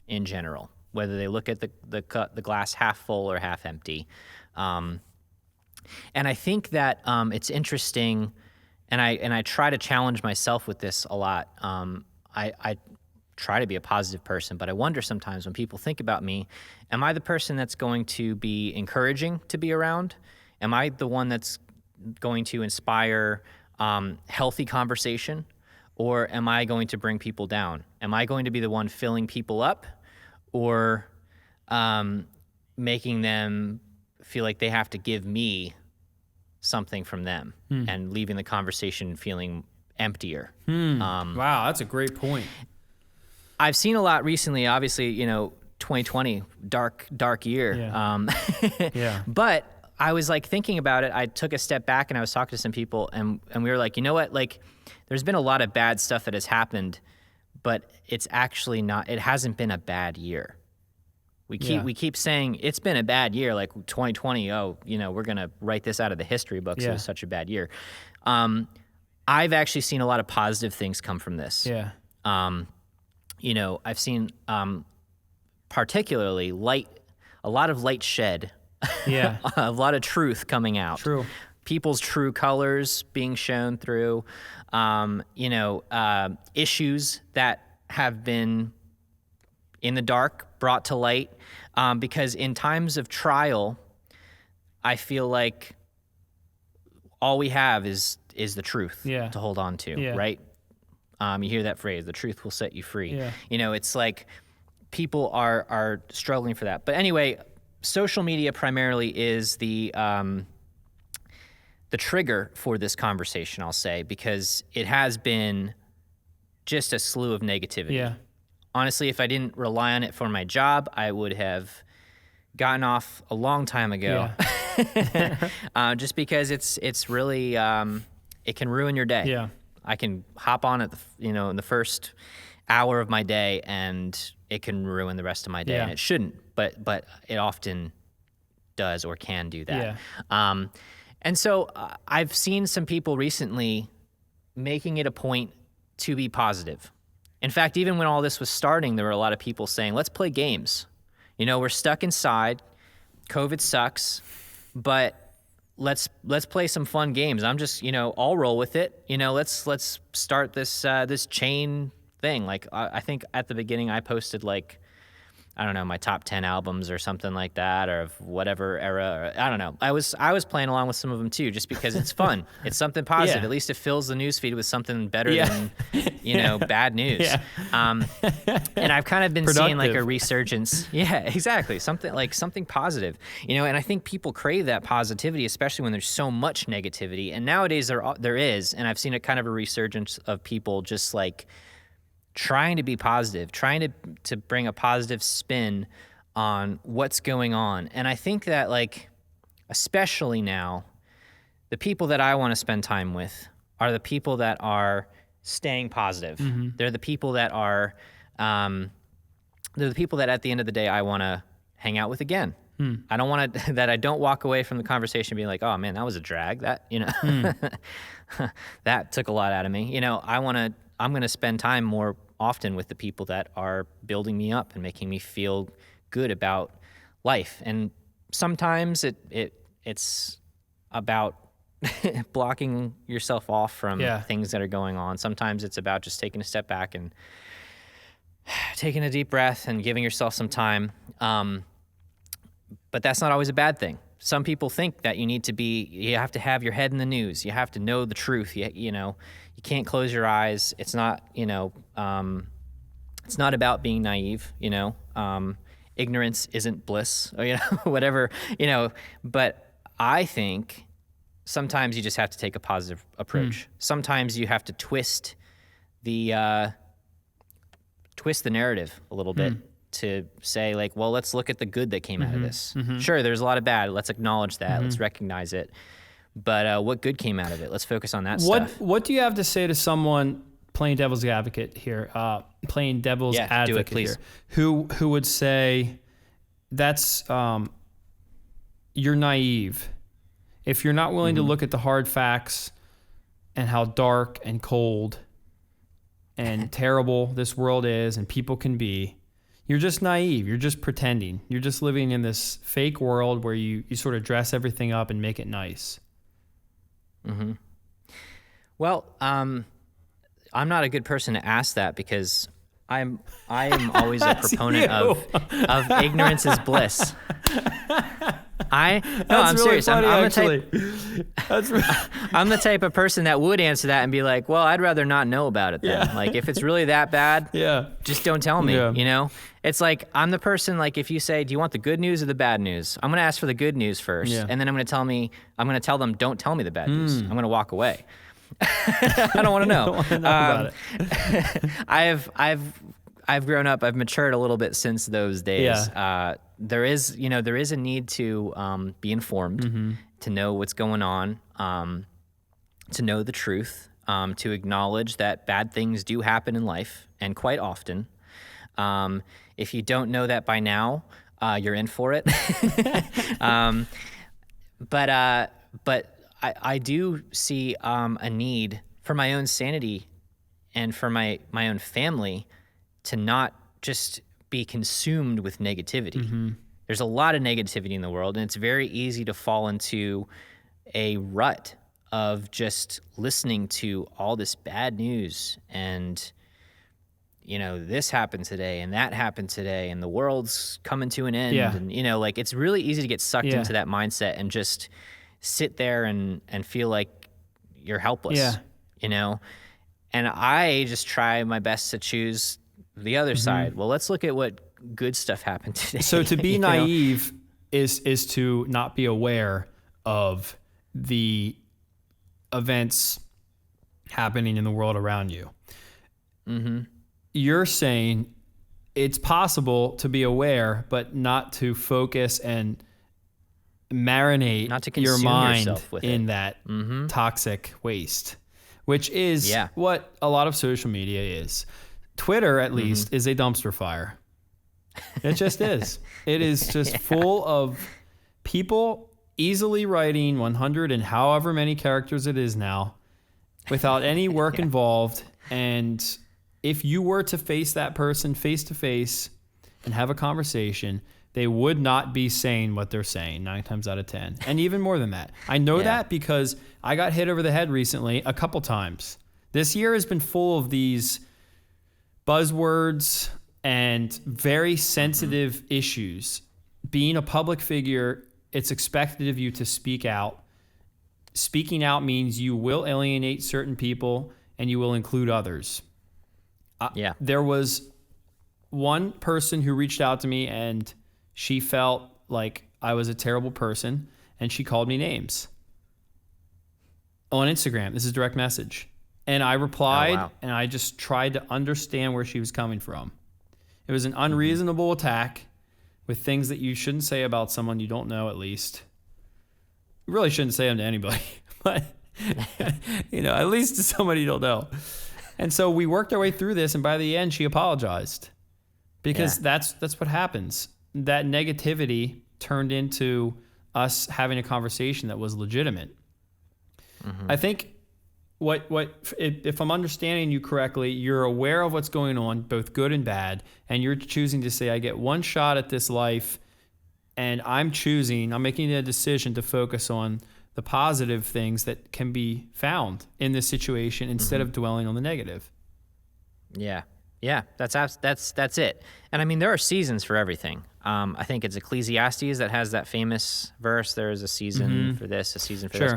B: in general, whether they look at the glass half full or half empty. And I think that it's interesting, and I try to challenge myself with this a lot. I try to be a positive person, but I wonder sometimes when people think about me, am I the person that's going to be encouraging to be around? Am I the one that's going to inspire healthy conversation, or am I going to bring people down? Am I going to be the one filling people up, or making them feel like they have to give me something from them and leaving the conversation feeling emptier?
A: Wow, that's a great point.
B: I've seen a lot recently, obviously, 2020, dark year.
A: Yeah. Yeah.
B: But I was like thinking about it. I took a step back and I was talking to some people, and we were like, you know what? Like, there's been a lot of bad stuff that has happened, but it's actually not. It hasn't been a bad year. We keep saying it's been a bad year, like 2020. Oh, we're gonna write this out of the history books. It was such a bad year. I've actually seen a lot of positive things come from this.
A: Yeah.
B: I've seen particularly a lot of light shed.
A: Yeah.
B: A lot of truth coming out.
A: True.
B: People's true colors being shown through, issues that have been in the dark brought to light. Because in times of trial, I feel like all we have is the truth to hold on to, right? You hear that phrase, the truth will set you free. Yeah. It's like people are struggling for that. But anyway, social media primarily is the trigger for this conversation, I'll say, because it has been just a slew of negativity.
A: Yeah.
B: Honestly, if I didn't rely on it for my job, I would have gotten off a long time ago. Yeah. Just because it's really it can ruin your day.
A: Yeah.
B: I can hop on at in the first hour of my day, and it can ruin the rest of my day, and it shouldn't, but it often does or can do that. Yeah. And so I've seen some people recently making it a point to be positive. In fact, even when all this was starting, there were a lot of people saying, let's play games. We're stuck inside. COVID sucks, but let's play some fun games. I'm just, I'll roll with it. Let's start this chain thing. Like I think at the beginning I posted I don't know, my top 10 albums or something like that, or of whatever era. Or, I don't know. I was playing along with some of them too, just because it's fun. It's something positive.
A: Yeah.
B: At least it fills the newsfeed with something better
A: Yeah.
B: than, bad news.
A: Yeah.
B: And I've kind of been seeing like a
A: Productive.
B: resurgence. Yeah, exactly. Something positive, and I think people crave that positivity, especially when there's so much negativity. And nowadays there is, and I've seen a kind of a resurgence of people just like trying to be positive, trying to bring a positive spin on what's going on. And I think that, like, especially now, the people that I want to spend time with are the people that are staying positive.
A: Mm-hmm.
B: They're the people that are, they're the people that at the end of the day I want to hang out with again. I don't want to, that I don't walk away from the conversation being like, oh man, that was a drag. That, that took a lot out of me. I'm going to spend time more often with the people that are building me up and making me feel good about life. And sometimes it's about blocking yourself off from things that are going on. Sometimes it's about just taking a step back and taking a deep breath and giving yourself some time. But that's not always a bad thing. Some people think that you have to have your head in the news. You have to know the truth. You can't close your eyes. It's not, it's not about being naive, ignorance isn't bliss, or, whatever, but I think sometimes you just have to take a positive approach. Sometimes you have to twist the narrative a little bit to say, like, well, let's look at the good that came out of this. Sure, there's a lot of bad. Let's acknowledge that. Let's recognize it. But what good came out of it? Let's focus on that stuff.
A: What do you have to say to someone, playing devil's advocate here,
B: do it, please.
A: Here, who would say that's you're naive if you're not willing to look at the hard facts and how dark and cold and terrible this world is and people can be. You're just naive. You're just pretending. You're just living in this fake world where you sort of dress everything up and make it nice.
B: Well, I'm not a good person to ask that because I am always a proponent of ignorance is bliss. I'm
A: really
B: serious.
A: Funny,
B: I'm the type of person that would answer that and be like, well, I'd rather not know about it then. Like, if it's really that bad, just don't tell me, It's like, I'm the person, like, if you say, do you want the good news or the bad news? I'm going to ask for the good news first. And then I'm going to tell them, don't tell me the bad news. I'm going to walk away. I don't want to know.
A: About it.
B: I've grown up. I've matured a little bit since those days. There is a need to be informed, to know what's going on, to know the truth, to acknowledge that bad things do happen in life, and quite often. If you don't know that by now, you're in for it. But I do see a need for my own sanity and for my own family to not just be consumed with negativity. There's a lot of negativity in the world, and it's very easy to fall into a rut of just listening to all this bad news and, this happened today and that happened today and the world's coming to an end. And, it's really easy to get sucked into that mindset and just sit there and feel like you're helpless, And I just try my best to choose the other side. Well, let's look at what good stuff happened today.
A: So to be naive is to not be aware of the events happening in the world around you. You're saying it's possible to be aware, but not to focus and marinate
B: not to
A: your mind
B: yourself with
A: in that toxic waste, which is what a lot of social media is. Twitter, at least, is a dumpster fire. It just is. It is just full of people easily writing 100 and however many characters it is now without any work involved. And if you were to face that person face to face and have a conversation, they would not be saying what they're saying 9 times out of 10. And even more than that. I know that because I got hit over the head recently a couple times. This year has been full of these buzzwords and very sensitive issues. Being a public figure, it's expected of you to speak out. Speaking out means you will alienate certain people and you will include others. There was one person who reached out to me and she felt like I was a terrible person and she called me names on Instagram. This is direct message. And I replied and I just tried to understand where she was coming from. It was an unreasonable attack with things that you shouldn't say about someone you don't know, at least. You really shouldn't say them to anybody, but at least to somebody you don't know. And so we worked our way through this, and by the end, she apologized because that's what happens. That negativity turned into us having a conversation that was legitimate. I think if I'm understanding you correctly, you're aware of what's going on, both good and bad, and you're choosing to say, I get one shot at this life, and I'm making a decision to focus on the positive things that can be found in this situation instead of dwelling on the negative.
B: Yeah. Yeah, that's it. And I mean, there are seasons for everything. I think it's Ecclesiastes that has that famous verse, there is a season for this, a season for this.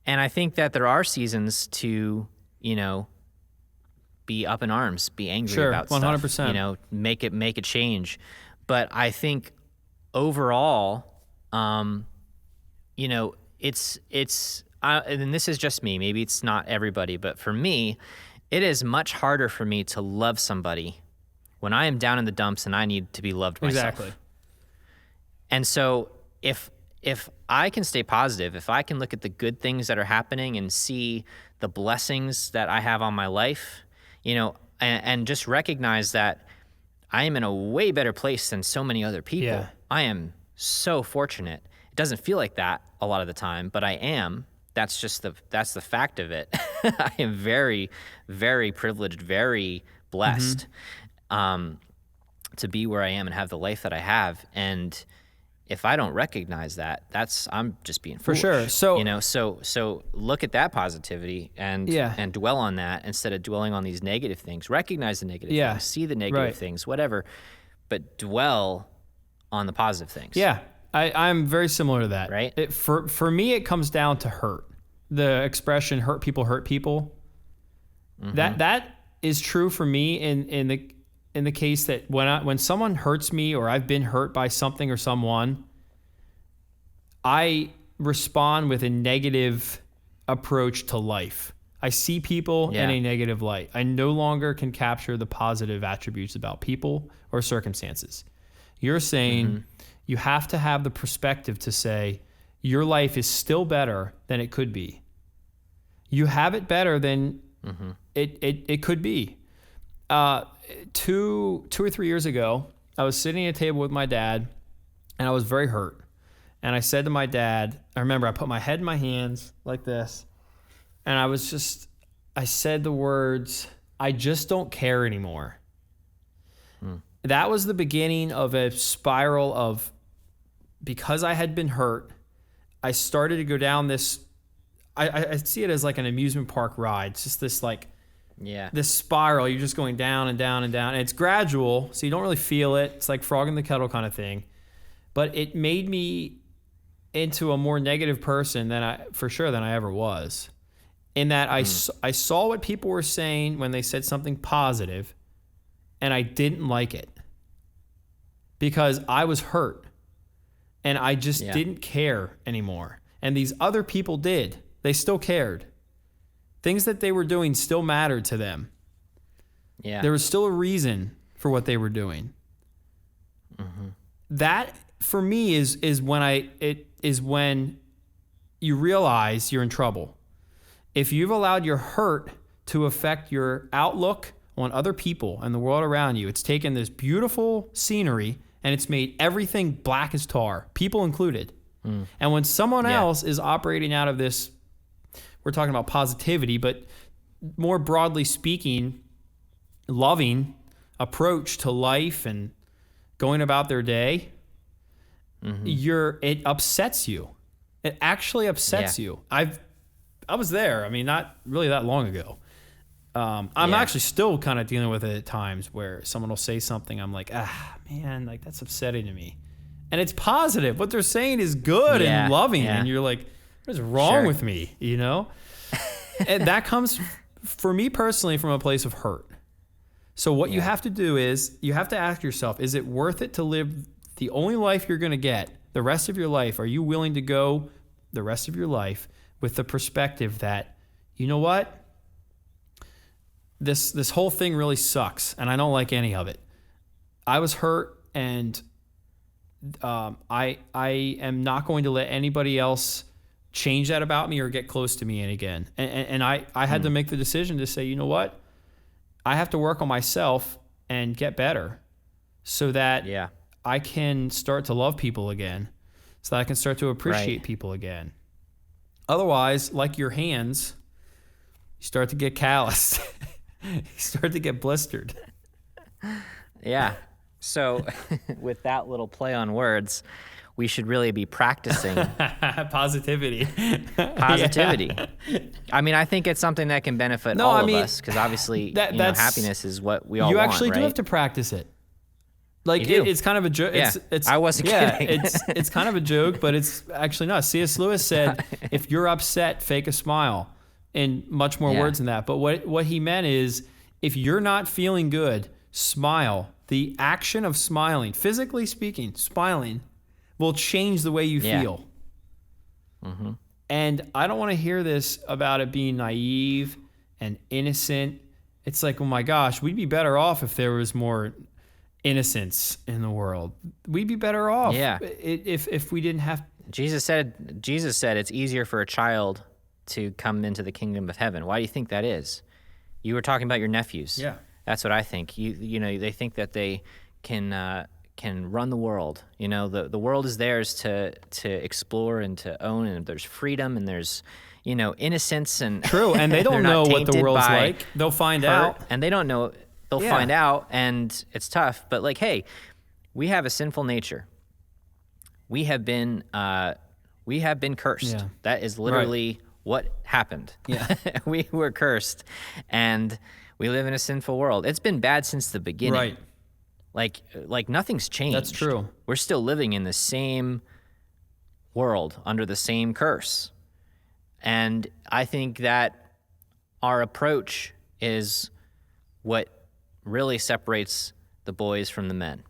B: And I think that there are seasons to, be up in arms, be angry about
A: 100%.
B: stuff, make a change. But I think overall, it's and this is just me, maybe it's not everybody, but for me, it is much harder for me to love somebody when I am down in the dumps and I need to be loved myself.
A: Exactly.
B: And so if I can stay positive, if I can look at the good things that are happening and see the blessings that I have on my life, and just recognize that I am in a way better place than so many other people.
A: Yeah.
B: I am so fortunate. It doesn't feel like that a lot of the time, but I am. That's the fact of it. I am very, very privileged, very blessed to be where I am and have the life that I have. And if I don't recognize that, I'm just being foolish.
A: For sure.
B: So look at that positivity and dwell on that instead of dwelling on these negative things. Recognize the negative things, see the negative things, whatever, but dwell on the positive things.
A: Yeah. I'm very similar to that.
B: Right?
A: For me, it comes down to hurt. The expression hurt people. That is true for me in the case that when someone hurts me or I've been hurt by something or someone, I respond with a negative approach to life. I see people in a negative light. I no longer can capture the positive attributes about people or circumstances. You're saying you have to have the perspective to say your life is still better than it could be. You have it better than it could be. 2 or 3 years ago, I was sitting at a table with my dad, and I was very hurt. And I said to my dad, I remember I put my head in my hands like this, and I said the words, I just don't care anymore. That was the beginning of a spiral of, because I had been hurt, I started to go down this, I see it as like an amusement park ride. It's just this this spiral. You're just going down and down and down. And it's gradual, so you don't really feel it. It's like frog in the kettle kind of thing. But it made me into a more negative person than I ever was. In that I saw what people were saying when they said something positive, and I didn't like it. Because I was hurt. And I just didn't care anymore. And these other people did. They still cared. Things that they were doing still mattered to them. Yeah. There was still a reason for what they were doing. That, for me, is when you realize you're in trouble. If you've allowed your hurt to affect your outlook on other people and the world around you, it's taken this beautiful scenery and it's made everything black as tar, people included. And when someone else is operating out of this, we're talking about positivity, but more broadly speaking, loving approach to life and going about their day, it upsets you. It actually upsets you. I was there. I mean, not really that long ago. I'm actually still kind of dealing with it at times where someone will say something. I'm like, man, like that's upsetting to me. And it's positive. What they're saying is good and loving.
B: Yeah.
A: And you're like, what's wrong with me? You know? And that comes, for me personally, from a place of hurt. So what you have to do is you have to ask yourself, is it worth it to live the only life you're going to get the rest of your life? Are you willing to go the rest of your life with the perspective that, you know what? This whole thing really sucks, and I don't like any of it. I was hurt, and I am not going to let anybody else change that about me or get close to me again. And I had to make the decision to say, you know what? I have to work on myself and get better so that I can start to love people again, so that I can start to appreciate people again. Otherwise, like your hands, you start to get calloused. You start to get blistered.
B: Yeah. So with that little play on words, we should really be practicing
A: positivity.
B: I mean, I think it's something that can benefit all of us, because obviously happiness is what we all want.
A: You actually do
B: right?
A: have to practice it. Like it's kind of a joke.
B: Yeah, I wasn't kidding.
A: it's kind of a joke, but it's actually not. C.S. Lewis said, if you're upset, fake a smile, and much more words than that. But what he meant is, if you're not feeling good, smile. The action of smiling, physically speaking, smiling, will change the way you feel. Mm-hmm. And I don't want to hear this about it being naive and innocent. It's like, oh my gosh, we'd be better off if there was more innocence in the world. We'd be better off if we didn't have...
B: Jesus said it's easier for a child to come into the kingdom of heaven. Why do you think that is? You were talking about your nephews.
A: Yeah.
B: That's what I think. You know, they think that they can run the world. You know, the world is theirs to explore and to own, and there's freedom and there's, you know, innocence and
A: true. And they don't know what the world's like. They'll find out,
B: and they don't know. They'll find out, and it's tough. But like, hey, we have a sinful nature. We have been cursed. Yeah. That is literally what happened. Yeah. We were cursed, and we live in a sinful world. It's been bad since the beginning. Right. Like nothing's changed.
A: That's true.
B: We're still living in the same world under the same curse. And I think that our approach is what really separates the boys from the men.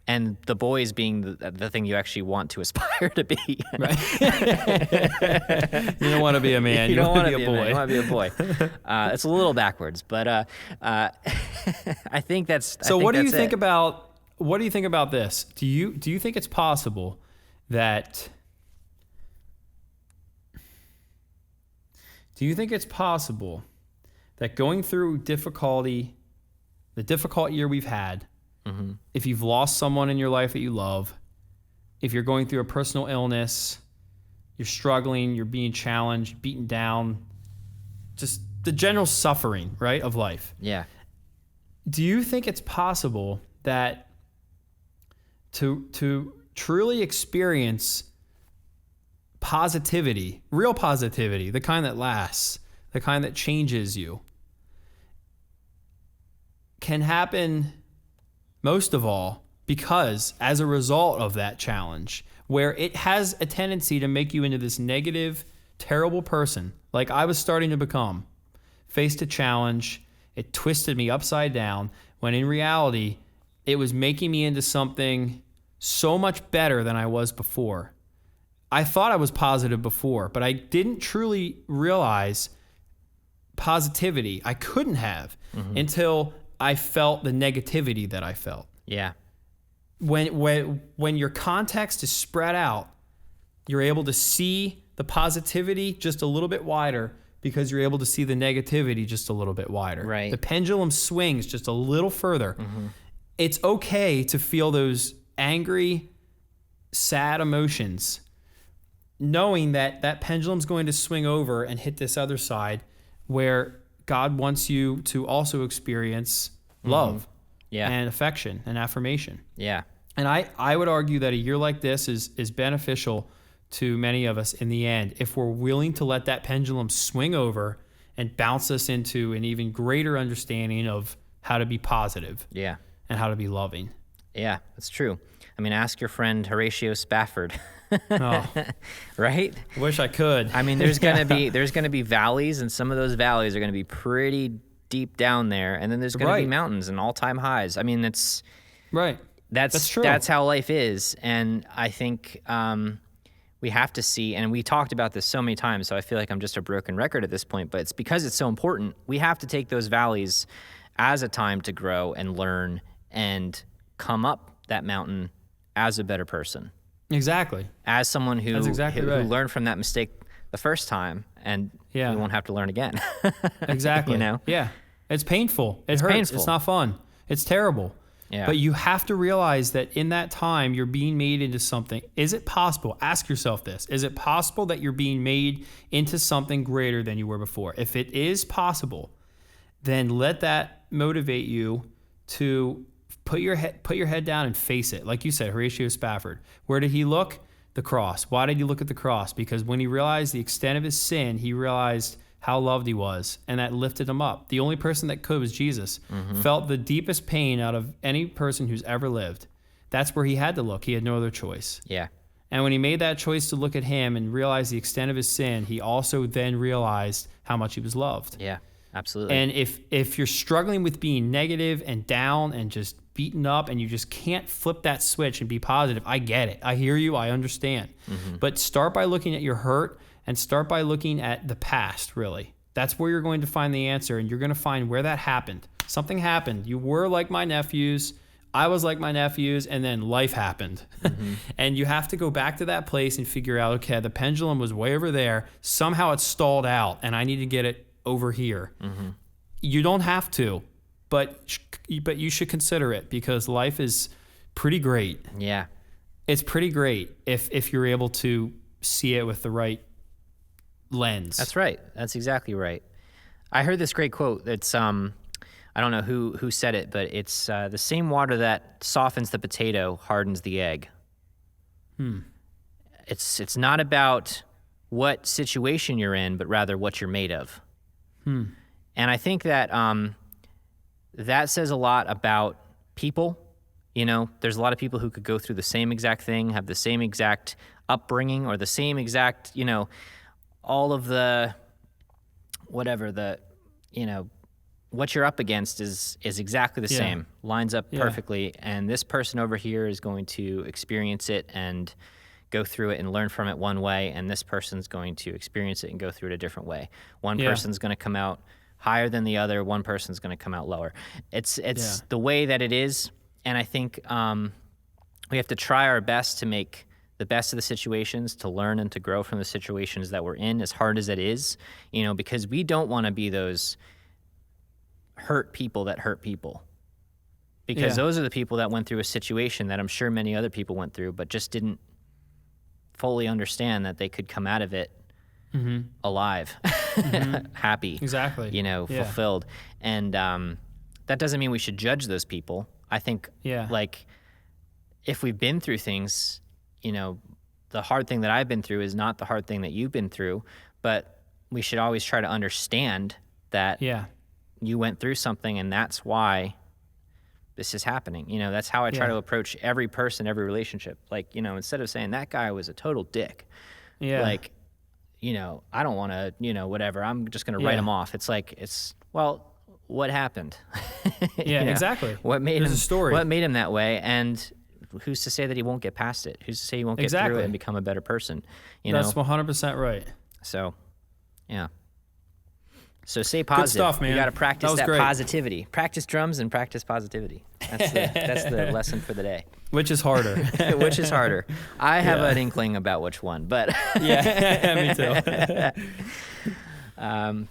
B: And the boys being the thing you actually want to aspire to be.
A: Right. You don't want to be a man. You don't want to be a boy.
B: You want to be a boy. It's a little backwards, but I think that's.
A: So what do you think about? What do you think about this? Do you think it's possible that? Do you think it's possible that going through difficulty, the difficult year we've had? Mm-hmm. If you've lost someone in your life that you love, if you're going through a personal illness, you're struggling, you're being challenged, beaten down, just the general suffering, right, of life.
B: Yeah.
A: Do you think it's possible that to truly experience positivity, real positivity, the kind that lasts, the kind that changes you, can happen most of all because as a result of that challenge, where it has a tendency to make you into this negative, terrible person, like I was starting to become, faced a challenge, it twisted me upside down, when in reality, it was making me into something so much better than I was before. I thought I was positive before, but I didn't truly realize positivity. I couldn't have until I felt the negativity that I felt.
B: Yeah.
A: When your context is spread out, you're able to see the positivity just a little bit wider because you're able to see the negativity just a little bit wider.
B: Right.
A: The pendulum swings just a little further. Mm-hmm. It's okay to feel those angry, sad emotions, knowing that that pendulum's going to swing over and hit this other side where God wants you to also experience love and affection and affirmation.
B: Yeah.
A: And I would argue that a year like this is beneficial to many of us in the end if we're willing to let that pendulum swing over and bounce us into an even greater understanding of how to be positive
B: Yeah.
A: and how to be loving.
B: Yeah, that's true. I mean, ask your friend Horatio Spafford.
A: Oh,
B: Right?
A: wish I could.
B: I mean, there's gonna be valleys, and some of those valleys are gonna be pretty deep down there, and then there's gonna be
A: Right.
B: mountains and all-time highs. I mean,
A: Right. That's true.
B: That's how life is, and I think we have to see. And we talked about this so many times, so I feel like I'm just a broken record at this point. But it's because it's so important. We have to take those valleys as a time to grow and learn and come up that mountain as a better person.
A: Exactly.
B: As someone who
A: right.
B: learned from that mistake the first time, and
A: Yeah.
B: we won't have to learn again.
A: Exactly.
B: You know?
A: Yeah. It's painful. It hurts.
B: painful.
A: It's not fun. It's terrible.
B: Yeah.
A: But you have to realize that in that time, you're being made into something. Is it possible? Ask yourself this. Is it possible that you're being made into something greater than you were before? If it is possible, then let that motivate you to put your head down and face it. Like you said, Horatio Spafford. Where did he look? The cross. Why did he look at the cross? Because when he realized the extent of his sin, he realized how loved he was, and that lifted him up. The only person that could was Jesus. Felt the deepest pain out of any person who's ever lived. That's where he had to look. He had no other choice.
B: Yeah.
A: And when he made that choice to look at him and realize the extent of his sin, he also then realized how much he was loved.
B: Yeah. Absolutely.
A: And if you're struggling with being negative and down and just beaten up and you just can't flip that switch and be positive, I get it. I hear you. I understand. But start by looking at your hurt and start by looking at the past, really. That's where you're going to find the answer, and you're going to find where that happened. Something happened. You were like my nephews. I was like my nephews, and then life happened. And you have to go back to that place and figure out, okay, the pendulum was way over there. Somehow it stalled out, and I need to get it over here. You don't have to, but you should consider it, because life is pretty great.
B: Yeah.
A: It's pretty great if you're able to see it with the right lens.
B: That's right. That's exactly right. I heard this great quote. It's I don't know who said it, but it's the same water that softens the potato hardens the egg. It's not about what situation you're in, but rather what you're made of. And I think that that says a lot about people. You know, there's a lot of people who could go through the same exact thing, have the same exact upbringing, or the same exact, you know, all of the, whatever the, you know, what you're up against is exactly the same, lines up perfectly. And this person over here is going to experience it and go through it and learn from it one way. And this person's going to experience it and go through it a different way. One person's going to come out higher than the other. One person's going to come out lower. It's the way that it is. And I think we have to try our best to make the best of the situations, to learn and to grow from the situations that we're in, as hard as it is, you know, because we don't want to be those hurt people that hurt people. Because those are the people that went through a situation that I'm sure many other people went through, but just didn't fully understand that they could come out of it alive, happy,
A: Exactly.
B: you know, fulfilled. And that doesn't mean we should judge those people. I think, like, if we've been through things, you know, the hard thing that I've been through is not the hard thing that you've been through, but we should always try to understand that you went through something and that's why this is happening. You know, that's how I try to approach every person, every relationship. Like, you know, instead of saying that guy was a total dick, like, you know, I don't want to, you know, whatever, I'm just going to write him off. It's like, well, what happened?
A: Yeah,
B: You know,
A: exactly.
B: What made
A: There's
B: him,
A: a story.
B: What made him that way? And who's to say that he won't get past it? Who's to say he won't get through it and become a better person? You
A: That's
B: know?
A: 100% right.
B: So, yeah. So stay positive.
A: Good stuff, man.
B: You got to practice that
A: great.
B: positivity. Practice drums and practice positivity. That's the lesson for the day.
A: Which is harder?
B: Which is harder? I have an inkling about which one, but
A: me too.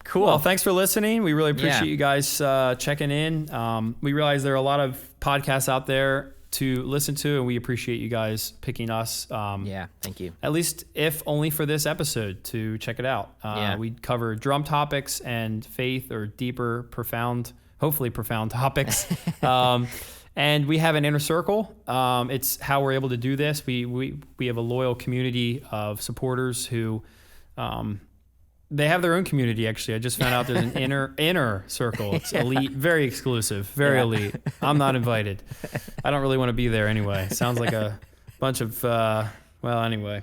B: Cool.
A: Well, thanks for listening. We really appreciate you guys checking in. We realize there are a lot of podcasts out there to listen to, and we appreciate you guys picking us.
B: Thank you.
A: At least, if only for this episode, to check it out. We cover drum topics and faith, or deeper, profound, hopefully profound topics. And we have an inner circle. It's how we're able to do this. We have a loyal community of supporters who They have their own community, actually. I just found out there's an inner circle. It's elite, very exclusive, very elite. I'm not invited. I don't really want to be there anyway. Sounds like a bunch of, anyway.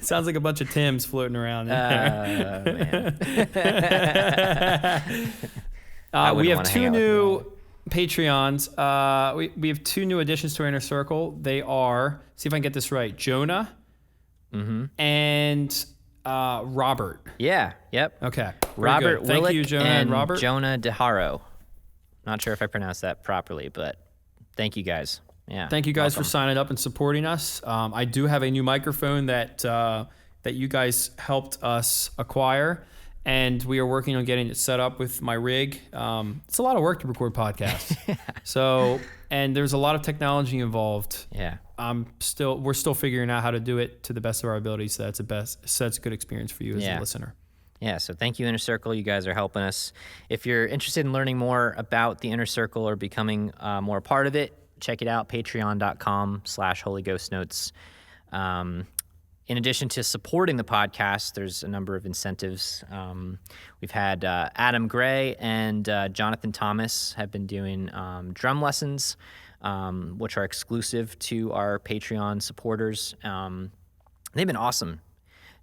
A: Sounds like a bunch of Tims floating around.
B: Man.
A: We have 2 new Patreons. We have 2 new additions to our inner circle. They are, see if I can get this right, Jonah and Robert.
B: Yeah. Yep.
A: Okay.
B: Robert
A: Thank
B: Willick
A: you, Jonah and Robert.
B: Jonah DeHaro. Not sure if I pronounced that properly, but thank you guys. Yeah.
A: Thank you guys
B: welcome.
A: for signing up and supporting us. I do have a new microphone that you guys helped us acquire, and we are working on getting it set up with my rig. It's a lot of work to record podcasts. And there's a lot of technology involved.
B: Yeah.
A: We're still figuring out how to do it to the best of our abilities, so that's a good experience for you as a listener.
B: Yeah, so thank you, Inner Circle. You guys are helping us. If you're interested in learning more about the Inner Circle or becoming more a part of it, check it out, patreon.com/HolyGhostNotes. In addition to supporting the podcast, there's a number of incentives. We've had Adam Gray and Jonathan Thomas have been doing drum lessons, which are exclusive to our Patreon supporters. They've been awesome.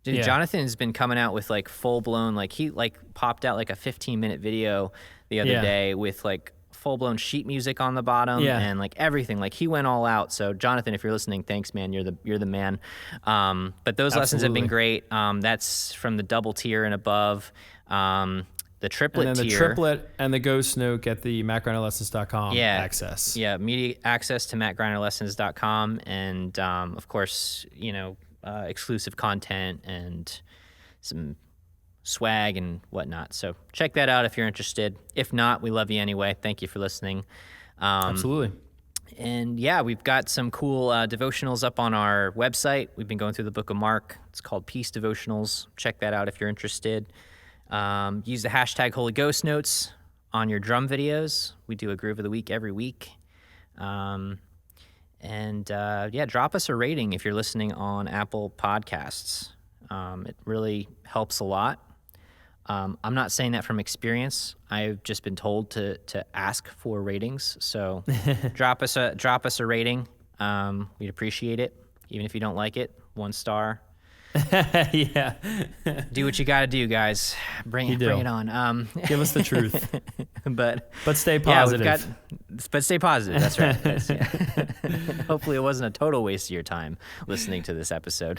B: Dude, yeah. Jonathan's been coming out with like full-blown, like he like popped out like a 15-minute video the other day with like full-blown sheet music on the bottom and like everything. Like he went all out. So Jonathan, if you're listening, thanks, man. You're the man. But those lessons have been great. That's from the double tier and above. The triplet
A: and then
B: tier.
A: The triplet and the Ghost Note get the MattGrinderLessons.com access.
B: Yeah, immediate access to MattGrinderLessons.com, and of course, exclusive content and some swag and whatnot. So check that out if you're interested. If not, we love you anyway. Thank you for listening.
A: Absolutely.
B: And yeah, we've got some cool devotionals up on our website. We've been going through the Book of Mark. It's called Peace Devotionals. Check that out if you're interested. Use the hashtag Holy Ghost Notes on your drum videos. We do a Groove of the Week every week. Drop us a rating if you're listening on Apple Podcasts. It really helps a lot. I'm not saying that from experience. I've just been told to ask for ratings. So drop us a rating. We'd appreciate it, even if you don't like it. 1 star.
A: Yeah.
B: Do what you got to do, guys. Bring it on.
A: Give us the truth.
B: but
A: stay positive.
B: But stay positive. That's right. Hopefully it wasn't a total waste of your time listening to this episode.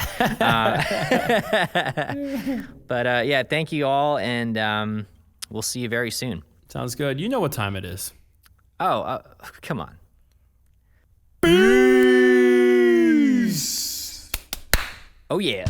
B: Thank you all, and we'll see you very soon.
A: Sounds good. You know what time it is.
B: Oh, come on.
A: Peace.
B: Oh, yeah.